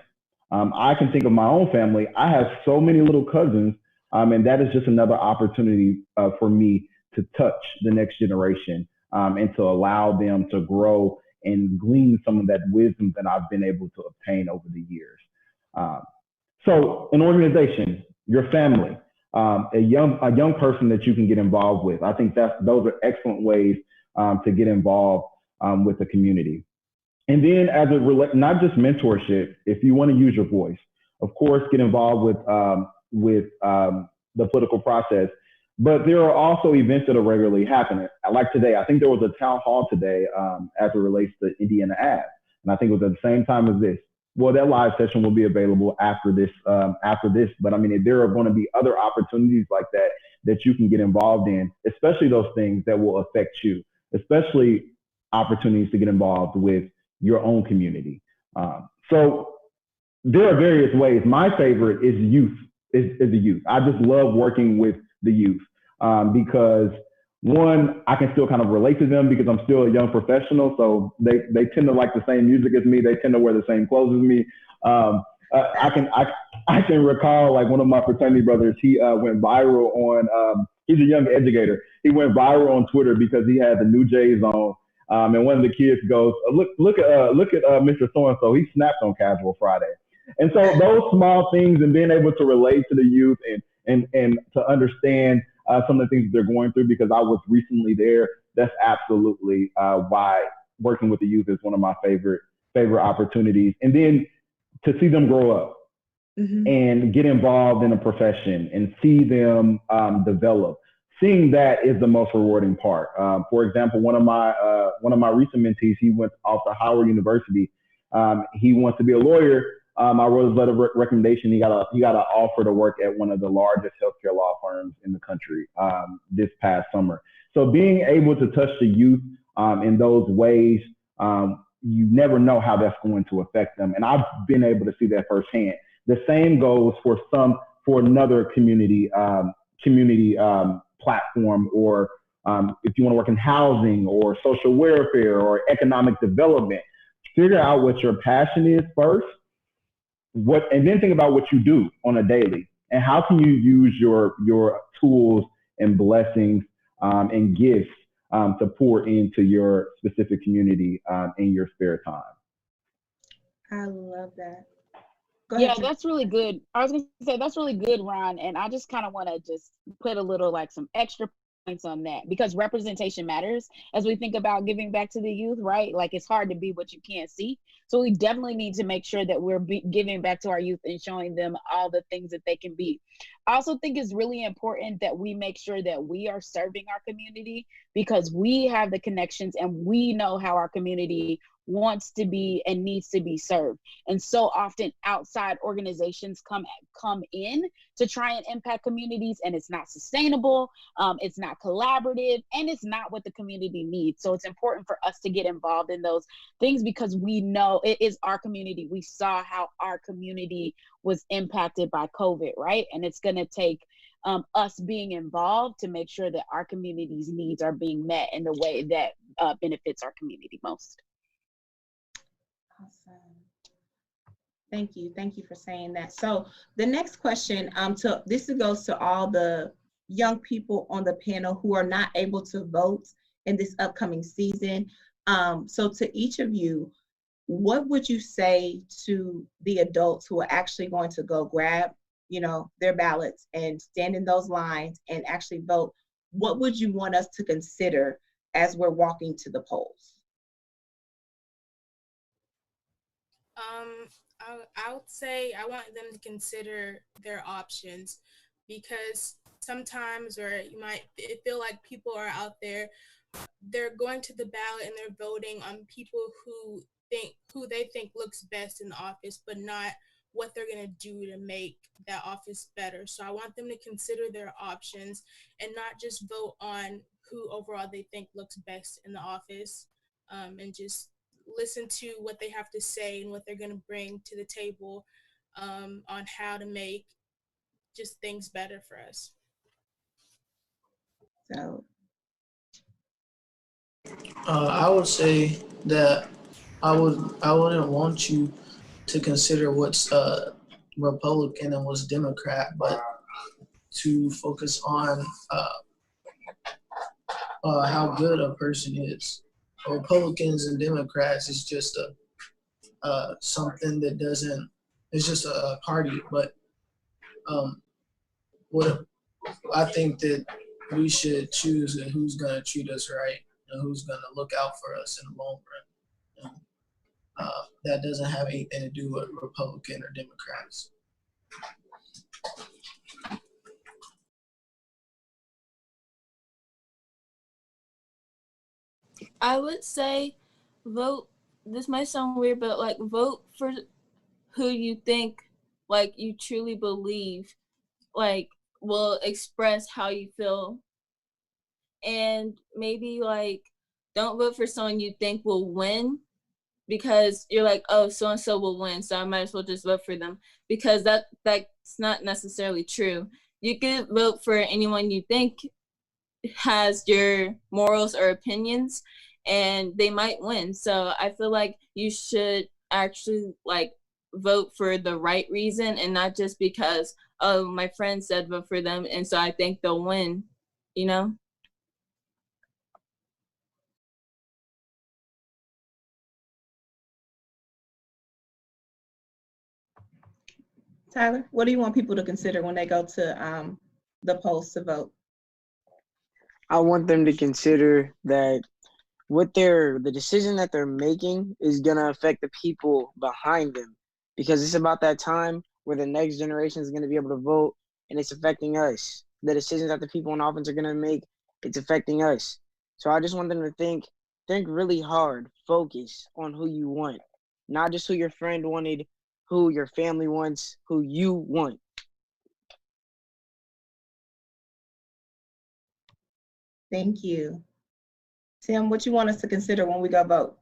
I can think of my own family. I have so many little cousins, and that is just another opportunity for me to touch the next generation and to allow them to grow and glean some of that wisdom that I've been able to obtain over the years. So an organization, your family, a young person that you can get involved with. I think those are excellent ways to get involved with the community. And then as it relates, not just mentorship, if you want to use your voice, of course, get involved with the political process. But there are also events that are regularly happening. Like today, I think there was a town hall today as it relates to Indiana Ave. And I think it was at the same time as this. Well, that live session will be available after this. But I mean, there are going to be other opportunities like that you can get involved in, especially those things that will affect you, especially opportunities to get involved with your own community. So there are various ways. My favorite is youth, is the youth. I just love working with the youth because one, I can still kind of relate to them because I'm still a young professional. So they tend to like the same music as me. They tend to wear the same clothes as me. I can recall like one of my fraternity brothers, he went viral on, he's a young educator. He went viral on Twitter because he had the new J's on. And one of the kids goes, look at Mr. So-and-so, he snapped on Casual Friday. And so those small things and being able to relate to the youth and to understand some of the things that they're going through, because I was recently there, that's absolutely why working with the youth is one of my favorite opportunities. And then to see them grow up and get involved in a profession and see them develop. Seeing that is the most rewarding part. For example, one of my recent mentees, he went off to Howard University. He wants to be a lawyer. I wrote his letter of recommendation. He got an offer to work at one of the largest healthcare law firms in the country this past summer. So being able to touch the youth in those ways, you never know how that's going to affect them. And I've been able to see that firsthand. The same goes for another community platform, or if you want to work in housing or social welfare or economic development. Figure out what your passion is first, and then think about what you do on a daily, and how can you use your tools and blessings and gifts to pour into your specific community in your spare time. I love that. Yeah, that's really good. I was gonna say that's really good, Ron. And I just kind of want to just put a little like some extra points on that, because representation matters as we think about giving back to the youth, right? Like it's hard to be what you can't see. So we definitely need to make sure that we're giving back to our youth and showing them all the things that they can be. I also think it's really important that we make sure that we are serving our community, because we have the connections and we know how our community wants to be and needs to be served. And so often outside organizations come in to try and impact communities, and it's not sustainable, it's not collaborative, and it's not what the community needs. So it's important for us to get involved in those things, because we know it is our community. We saw how our community was impacted by COVID, right? And it's going to take us being involved to make sure that our community's needs are being met in the way that benefits our community most. Awesome. Thank you. Thank you for saying that. So the next question, this goes to all the young people on the panel who are not able to vote in this upcoming season. So to each of you, what would you say to the adults who are actually going to go grab, their ballots and stand in those lines and actually vote? What would you want us to consider as we're walking to the polls? I would say I want them to consider their options, because sometimes, or you might feel like people are out there, they're going to the ballot and they're voting on people who they think looks best in the office, but not what they're going to do to make that office better. So I want them to consider their options and not just vote on who overall they think looks best in the office, and just listen to what they have to say and what they're going to bring to the table, on how to make just things better for us. So I would say that I wouldn't want you to consider what's Republican and what's Democrat, but to focus on how good a person is. Republicans and Democrats is just something that doesn't. It's just a party, but what I think that we should choose who's gonna treat us right and who's gonna look out for us in the long run. And, that doesn't have anything to do with Republican or Democrats. I would say vote. This might sound weird, but like vote for who you think like you truly believe like will express how you feel, and maybe like don't vote for someone you think will win because you're like, oh, so and so will win, so I might as well just vote for them, because that's not necessarily true. You could vote for anyone you think has your morals or opinions, and they might win. So I feel like you should actually like vote for the right reason and not just because, oh, my friend said vote for them and so I think they'll win, you know? Tyler, what do you want people to consider when they go to the polls to vote? I want them to consider that the decision that they're making is gonna affect the people behind them, because it's about that time where the next generation is gonna be able to vote, and it's affecting us. The decisions that the people in office are gonna make, it's affecting us. So I just want them to think really hard, focus on who you want, not just who your friend wanted, who your family wants, who you want. Thank you. Tim, what you want us to consider when we go vote?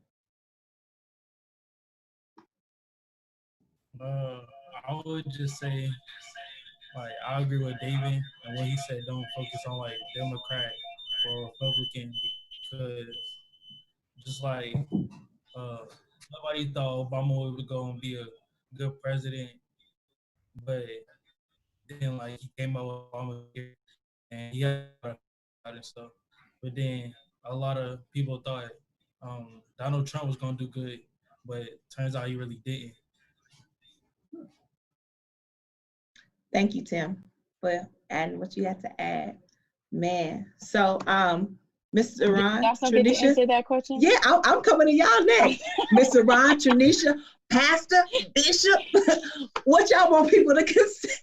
I would just say, like, I agree with David and when he said don't focus on like Democrat or Republican, because just like nobody thought Obama was gonna be a good president, but then like he came out with Obamacare and he had and stuff. But then a lot of people thought Donald Trump was gonna do good, but turns out he really didn't. Thank you, Tim, for adding what you had to add. Man, so Mr. Ron, Y'all still get to answer that question? Yeah, I'm coming to y'all next. Mr. Ron, Tranisha, Pastor, Bishop, what y'all want people to consider?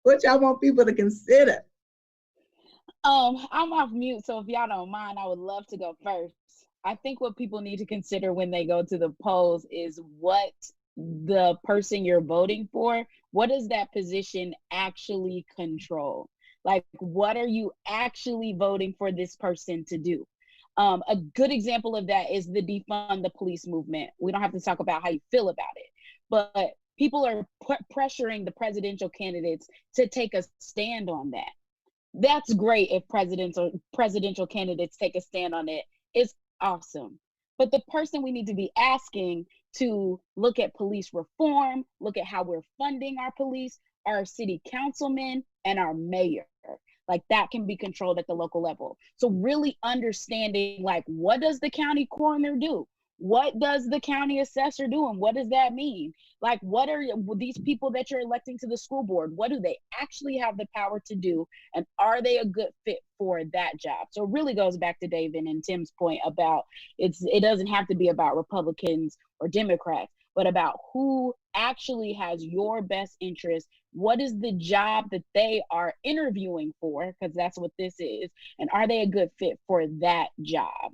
What y'all want people to consider? I'm off mute, so if y'all don't mind, I would love to go first. I think what people need to consider when they go to the polls is what the person you're voting for, what does that position actually control? Like, what are you actually voting for this person to do? A good example of that is the defund the police movement. We don't have to talk about how you feel about it, but people are pressuring the presidential candidates to take a stand on that. That's great if presidential candidates take a stand on it. It's awesome. But the person we need to be asking to look at police reform, look at how we're funding our police, our city councilmen, and our mayor. Like that can be controlled at the local level. So really understanding, like, what does the county coroner do? What does the county assessor do? And what does that mean? Like, what are these people that you're electing to the school board? What do they actually have the power to do? And are they a good fit for that job? So it really goes back to David and Tim's point about it doesn't have to be about Republicans or Democrats, but about who actually has your best interest. What is the job that they are interviewing for? Because that's what this is. And are they a good fit for that job?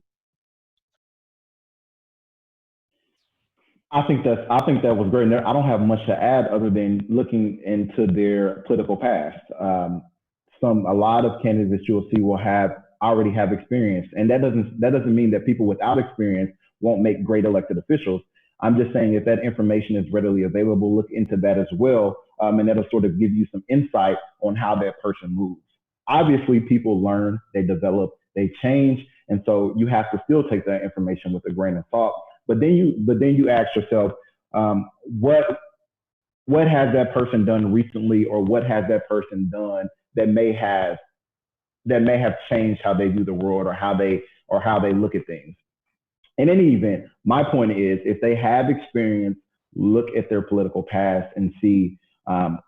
I think that was great. I don't have much to add other than looking into their political past. A lot of candidates you'll see will already have experience, and that doesn't mean that people without experience won't make great elected officials. I'm just saying if that information is readily available, look into that as well, and that'll sort of give you some insight on how that person moves. Obviously, people learn, they develop, they change, and so you have to still take that information with a grain of salt. But then you ask yourself, what has that person done recently, or what has that person done that may have changed how they view the world or how they look at things. In any event, my point is, if they have experience, look at their political past and see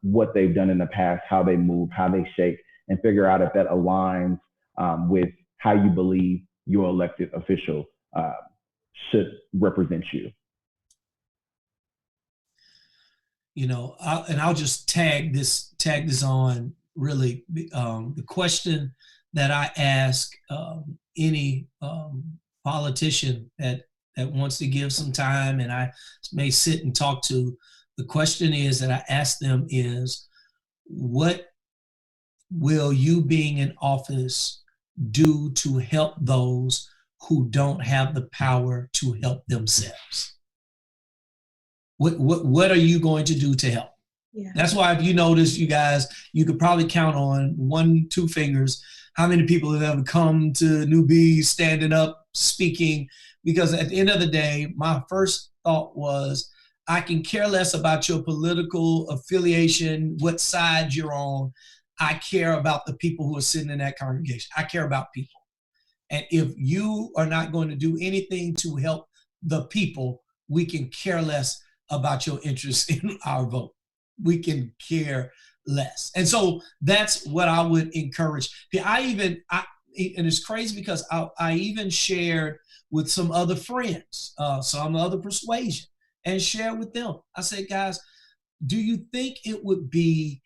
what they've done in the past, how they move, how they shape, and figure out if that aligns with how you believe your elected official should represent you. You know, I'll just tag this on really. The question that I ask any politician that wants to give some time, and I may sit and talk to, the question is that I ask them is, what will you being in office do to help those who don't have the power to help themselves? What are you going to do to help? Yeah. That's why, if you notice, you guys, you could probably count on 1-2 fingers how many people have ever come to New B standing up, speaking, because at the end of the day, my first thought was, I can care less about your political affiliation, what side you're on. I care about the people who are sitting in that congregation. I care about people. And if you are not going to do anything to help the people, we can care less about your interest in our vote. We can care less. And so that's what I would encourage. And it's crazy because I even shared with some other friends, some other persuasion, and share with them. I said, guys, do you think it would be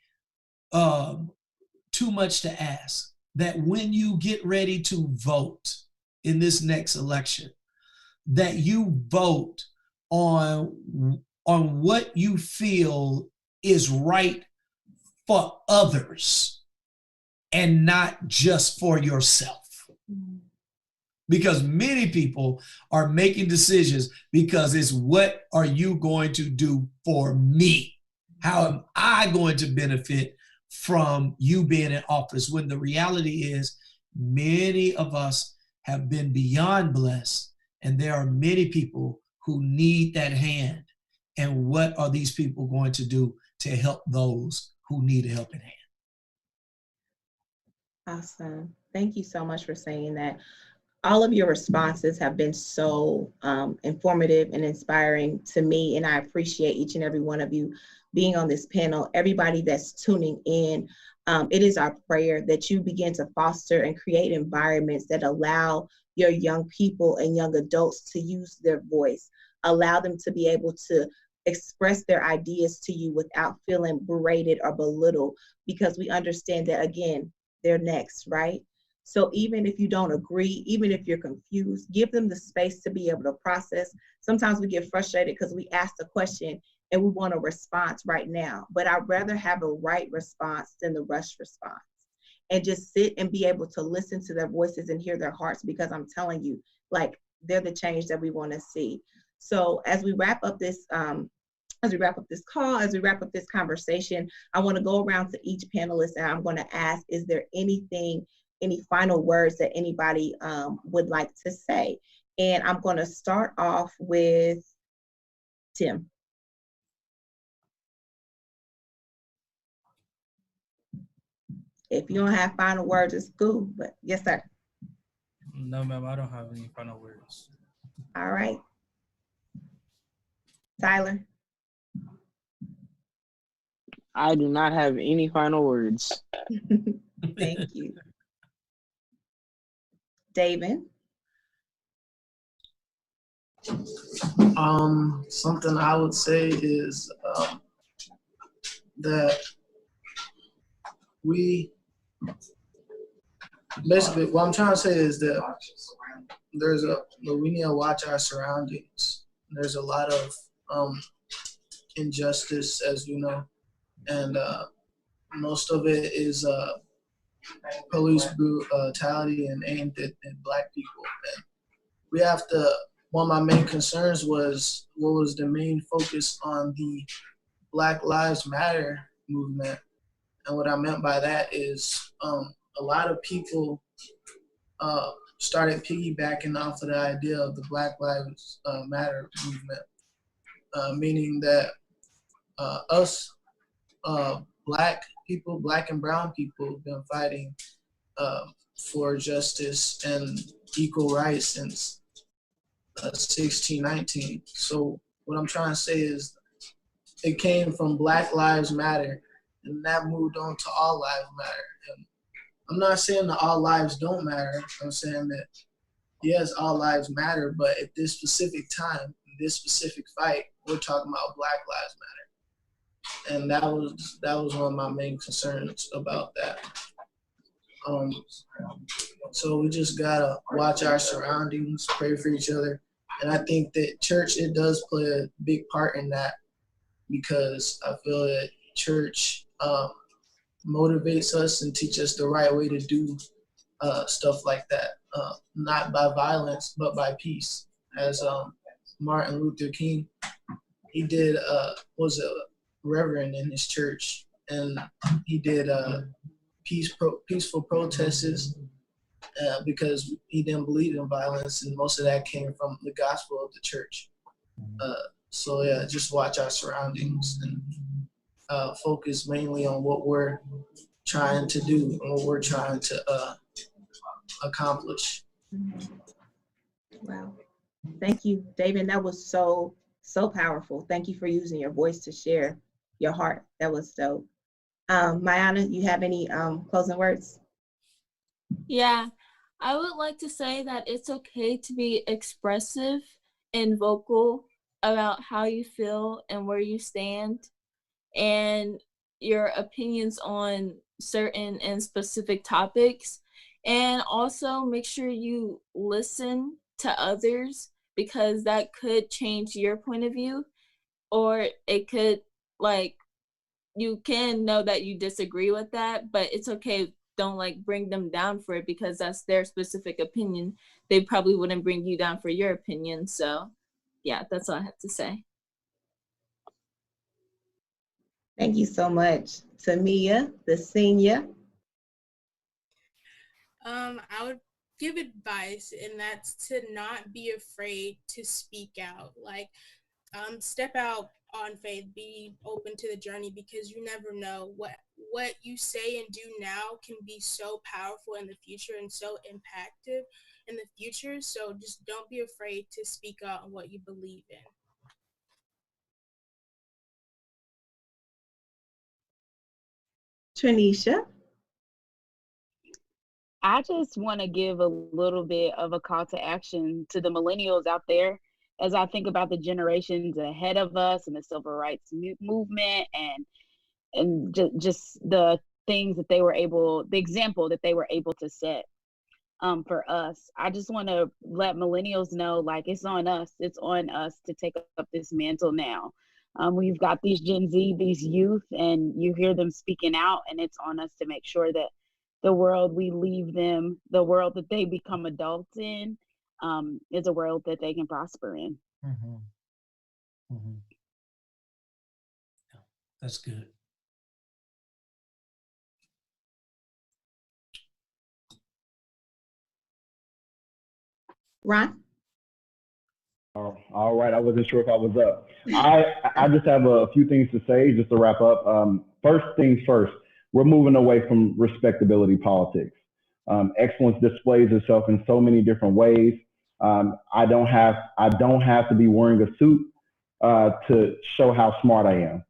too much to ask that when you get ready to vote in this next election, that you vote on what you feel is right for others and not just for yourself? Because many people are making decisions because it's, what are you going to do for me? How am I going to benefit from you being in office? When the reality is, many of us have been beyond blessed, and there are many people who need that hand. And what are these people going to do to help those who need a helping hand? Awesome. Thank you so much for saying that. All of your responses have been so informative and inspiring to me, and I appreciate each and every one of you being on this panel. Everybody that's tuning in, it is our prayer that you begin to foster and create environments that allow your young people and young adults to use their voice, allow them to be able to express their ideas to you without feeling berated or belittled, because we understand that, again, they're next, right? So even if you don't agree, even if you're confused, give them the space to be able to process. Sometimes we get frustrated because we ask the question and we want a response right now, but I'd rather have a right response than the rushed response. And just sit and be able to listen to their voices and hear their hearts, because I'm telling you, like, they're the change that we want to see. So as we wrap up this call, as we wrap up this conversation, I want to go around to each panelist and I'm going to ask, is there any final words that anybody would like to say? And I'm going to start off with Tim. If you don't have final words, it's cool, but yes, sir. No, ma'am, I don't have any final words. All right. Tyler. I do not have any final words. Thank you. David. Something I would say is that we basically, what I'm trying to say is that we need to watch our surroundings. There's a lot of injustice, as you know, and most of it is police brutality and aimed at Black people. And we have to. One of my main concerns was what was the main focus on the Black Lives Matter movement, and what I meant by that is a lot of people started piggybacking off of the idea of the Black Lives Matter movement, meaning that us Black people, Black and brown people, have been fighting for justice and equal rights since 1619. So what I'm trying to say is it came from Black Lives Matter, and that moved on to All Lives Matter. And I'm not saying that all lives don't matter. I'm saying that yes, all lives matter, but at this specific time, in this specific fight, we're talking about Black Lives Matter, and that was one of my main concerns about that. So we just gotta watch our surroundings, pray for each other, and I think that church, it does play a big part in that, because I feel that church motivates us and teach us the right way to do stuff like that, not by violence but by peace. As Martin Luther King, he did was a reverend in his church, and he did peaceful protests because he didn't believe in violence, and most of that came from the gospel of the church. So yeah, just watch our surroundings and focus mainly on what we're trying to do and what we're trying to accomplish. Wow. Thank you, David. That was so powerful. Thank you for using your voice to share your heart. That was dope. Mayana, you have any closing words? Yeah, I would like to say that it's okay to be expressive and vocal about how you feel and where you stand and your opinions on certain and specific topics. And also make sure you listen to others, because that could change your point of view, or it could, like, you can know that you disagree with that, but it's okay. Don't like bring them down for it, because that's their specific opinion. They probably wouldn't bring you down for your opinion. So yeah, that's all I have to say. Thank you so much. Tamia, the senior. I would give advice, and that's to not be afraid to speak out. Like, step out on faith, be open to the journey, because you never know what you say and do now can be so powerful in the future and so impactful in the future. So just don't be afraid to speak out on what you believe in. Tranisha. I just want to give a little bit of a call to action to the millennials out there, as I think about the generations ahead of us and the civil rights movement, and just the things that the example that they were able to set for us. I just want to let millennials know, like, it's on us to take up this mantle now. We've got these Gen Z, these youth, and you hear them speaking out, and it's on us to make sure that the world we leave them, the world that they become adults in, is a world that they can prosper in. Mm-hmm. Mm-hmm. Yeah, that's good. Ron. All right, I wasn't sure if I was up. I just have a few things to say just to wrap up. First things first, we're moving away from respectability politics. Excellence displays itself in so many different ways. I don't have to be wearing a suit to show how smart I am.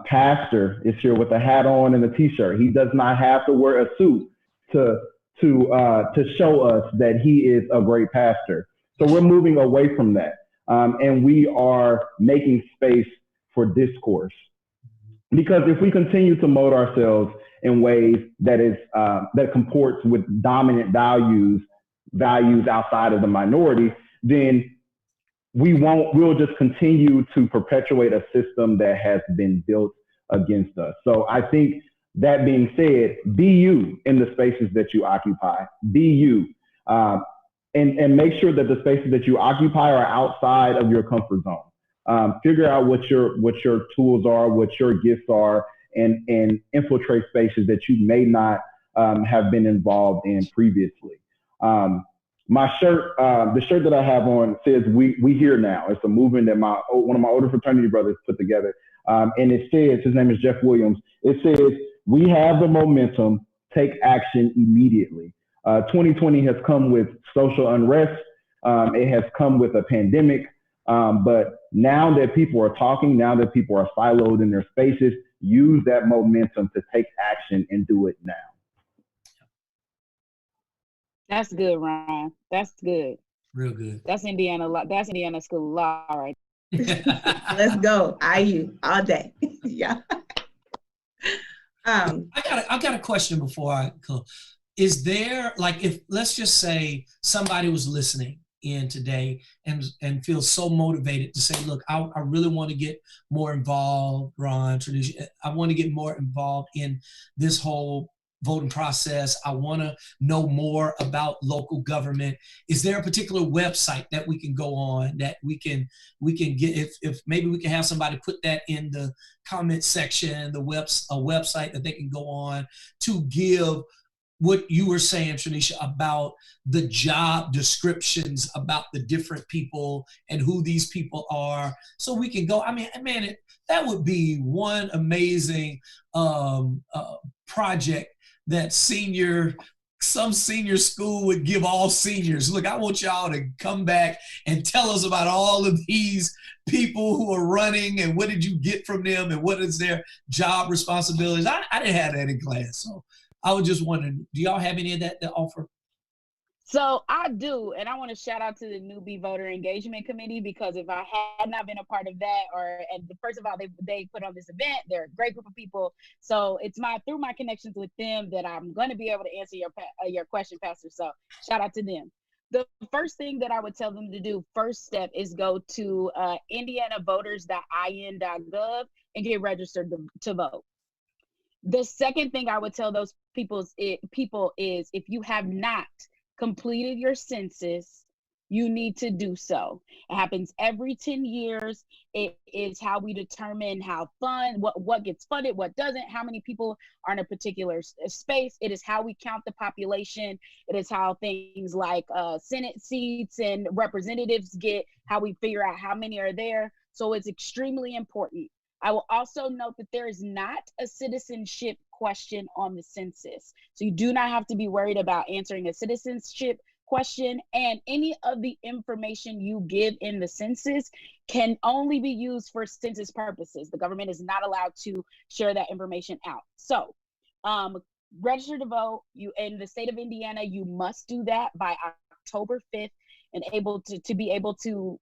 Pastor is here with a hat on and a t-shirt. He does not have to wear a suit to show us that he is a great pastor. So we're moving away from that, and we are making space for discourse. Because if we continue to mold ourselves in ways that comports with dominant values outside of the minority, then we'll just continue to perpetuate a system that has been built against us. So I think, that being said, be you in the spaces that you occupy. Be you. And make sure that the spaces that you occupy are outside of your comfort zone. Figure out what your tools are, what your gifts are, and infiltrate spaces that you may not have been involved in previously. My shirt, the shirt that I have on says "We Here Now." It's a movement that one of my older fraternity brothers put together, and it says, his name is Jeff Williams. It says, "We have the momentum. Take action immediately." 2020 has come with social unrest. It has come with a pandemic. But now that people are talking, now that people are siloed in their spaces, use that momentum to take action and do it now. That's good, Ron. That's good. Real good. That's Indiana law. That's Indiana school of law, right? Let's go. IU all day. Yeah. I got a question before I go. Is there, like, if let's just say somebody was listening in today and feels so motivated to say, look, I really want to get more involved, Ron, I want to get more involved in this whole voting process. I want to know more about local government. Is there a particular website that we can go on that we can get, if maybe we can have somebody put that in the comment section, a website that they can go on to give what you were saying, Tranisha, about the job descriptions, about the different people and who these people are, so we can go. I mean, man, that would be one amazing project that some senior school would give all seniors. Look, I want y'all to come back and tell us about all of these people who are running and what did you get from them and what is their job responsibilities. I didn't have that in class, so I was just wondering, do y'all have any of that to offer? So I do, and I want to shout out to the Newbie Voter Engagement Committee, because if I had not been a part of that, first of all, they put on this event, they're a great group of people. So it's through my connections with them that I'm going to be able to answer your question, Pastor. So shout out to them. The first thing that I would tell them to do, first step, is go to indianavoters.in.gov and get registered to vote. The second thing I would tell those people is if you have not completed your census, you need to do so. It happens every 10 years. It is how we determine what gets funded, what doesn't, how many people are in a particular space. It is how we count the population. It is how things like Senate seats and representatives how we figure out how many are there. So it's extremely important. I will also note that there is not a citizenship question on the census. So you do not have to be worried about answering a citizenship question, and any of the information you give in the census can only be used for census purposes. The government is not allowed to share that information out. So register to vote. In the state of Indiana, you must do that by October 5th and be able to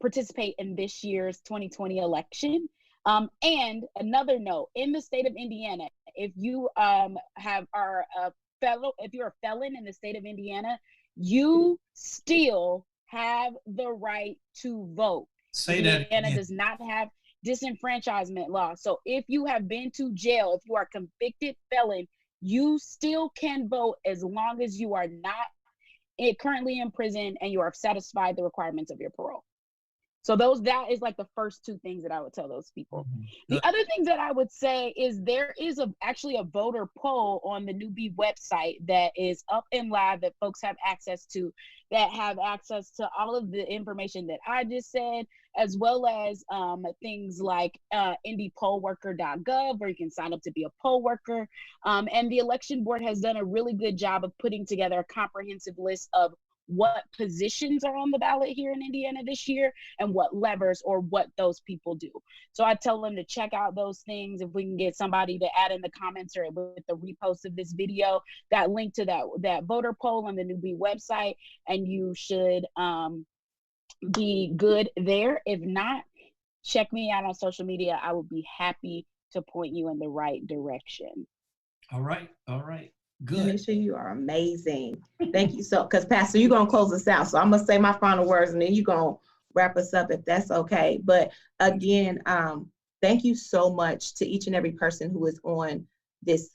participate in this year's 2020 election. And another note, in the state of Indiana, if you if you're a felon in the state of Indiana, you still have the right to vote. Say that. Indiana does not have disenfranchisement law. So if you have been to jail, if you are a convicted felon, you still can vote as long as you are not currently in prison and you are satisfied the requirements of your parole. So that is like the first two things that I would tell those people. Good. The other things that I would say is there is actually a voter poll on the Newbie website that is up and live that folks have access to, that have access to all of the information that I just said, as well as things like indypollworker.gov, where you can sign up to be a poll worker. And the election board has done a really good job of putting together a comprehensive list of what positions are on the ballot here in Indiana this year and what levers or what those people do. So I tell them to check out those things. If we can get somebody to add in the comments or with the repost of this video, that link to that voter poll on the Newbie website, and you should be good there. If not, check me out on social media. I would be happy to point you in the right direction. All right. Good. Tanisha, you are amazing. Thank you. So, because Pastor, you're going to close us out. So I'm going to say my final words and then you're going to wrap us up if that's okay. But again, thank you so much to each and every person who is on this,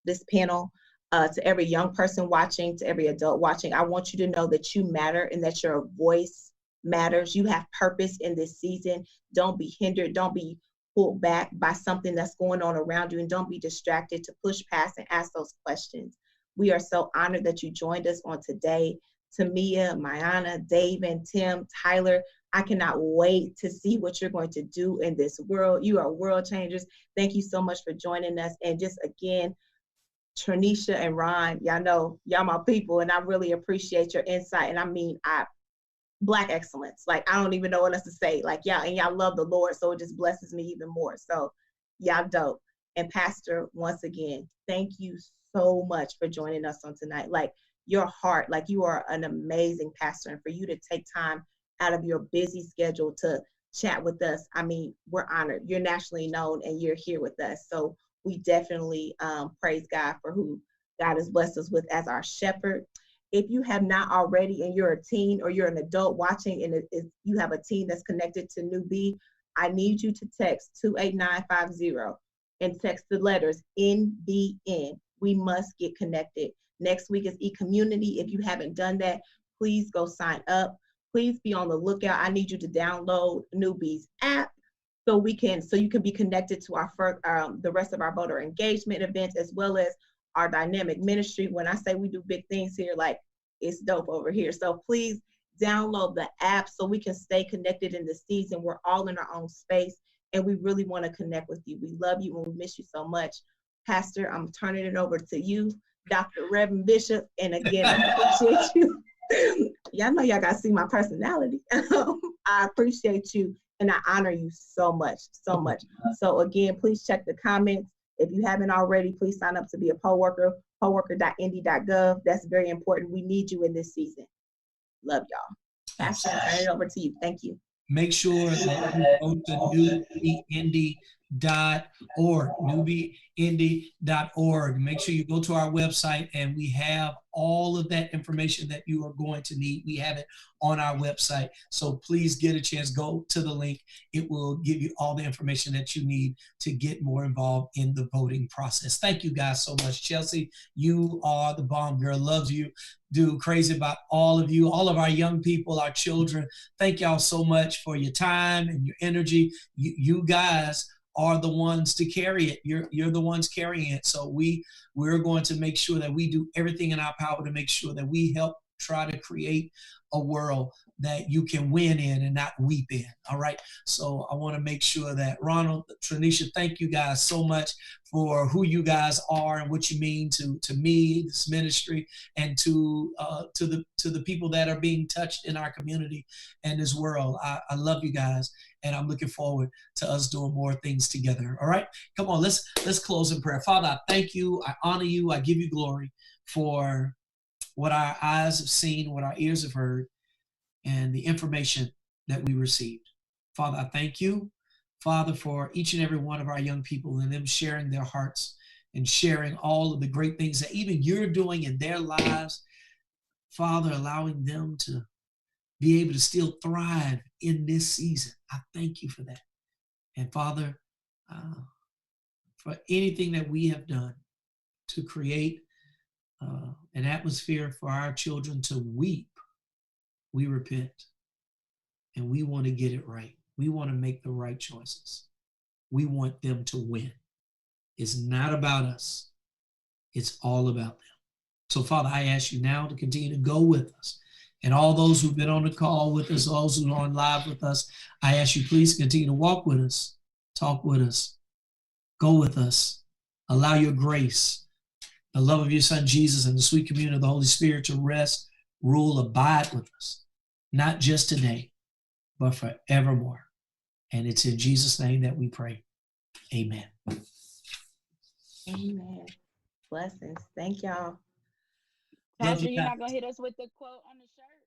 this panel, to every young person watching, to every adult watching. I want you to know that you matter and that your voice matters. You have purpose in this season. Don't be hindered. Don't be pulled back by something that's going on around you, and don't be distracted, to push past and ask those questions. We are so honored that you joined us on today. Tamia, Mayana, Dave, and Tim, Tyler, I cannot wait to see what you're going to do in this world. You are world changers. Thank you so much for joining us. And just again, Tranisha and Ron, y'all know, y'all my people, and I really appreciate your insight. And I mean, Black excellence. Like, I don't even know what else to say. Like, y'all love the Lord, so it just blesses me even more. So y'all dope. And Pastor, once again, thank you so much for joining us on tonight. Like, your heart, like, you are an amazing pastor, and for you to take time out of your busy schedule to chat with us, I mean, we're honored. You're nationally known and you're here with us. So we definitely praise God for who God has blessed us with as our shepherd. If you have not already and you're a teen or you're an adult watching and you have a teen that's connected to Newbie, I need you to text 28950 and text the letters NBN. We must get connected. Next week is e-community. If you haven't done that, please go sign up. Please be on the lookout. I need you to download Newbie's app so you can be connected to the rest of our voter engagement events, as well as our dynamic ministry. When I say we do big things here, like, it's dope over here. So please download the app so we can stay connected in the season. We're all in our own space and we really want to connect with you. We love you and we miss you so much. Pastor, I'm turning it over to you, Dr. Reverend Bishop. And again, I appreciate you. Y'all know y'all got to see my personality. I appreciate you and I honor you so much, so much. So again, please check the comments. If you haven't already, please sign up to be a poll worker, pollworker.indy.gov. That's very important. We need you in this season. Love y'all. Pastor, I turn it over to you. Thank you. Make sure that you go to newbieindy.org, newbieindy.org. Make sure you go to our website and we have all of that information that you are going to need. We have it on our website. So please get a chance, go to the link. It will give you all the information that you need to get more involved in the voting process. Thank you guys so much. Chelsea, you are the bomb girl. Loves you. Do crazy about all of you, all of our young people, our children. Thank y'all so much for your time and your energy. You guys are the ones to carry it. You're the ones carrying it. So we're going to make sure that we do everything in our power to make sure that we help try to create a world that you can win in and not weep in. All right. So I want to make sure that Ronald, Tranisha, thank you guys so much for who you guys are and what you mean to me, this ministry, and to the people that are being touched in our community and this world. I love you guys, and I'm looking forward to us doing more things together. All right. Come on, let's close in prayer. Father, I thank you. I honor you. I give you glory for what our eyes have seen, what our ears have heard, and the information that we received. Father, I thank you, Father, for each and every one of our young people and them sharing their hearts and sharing all of the great things that even you're doing in their lives. Father, allowing them to be able to still thrive in this season. I thank you for that. And Father, for anything that we have done to create an atmosphere for our children to weep, we repent. and we want to get it right. We want to make the right choices. We want them to win. It's not about us. It's all about them. So, Father, I ask you now to continue to go with us. And all those who've been on the call with us, those who are on live with us, I ask you, please continue to walk with us, talk with us, go with us. Allow your grace, the love of your Son, Jesus, and the sweet communion of the Holy Spirit to rest, rule, abide with us, not just today, but forevermore. And it's in Jesus' name that we pray. Amen. Amen. Blessings. Thank y'all. Love Pastor, you you're guys. not going to hit us with the quote on the shirt?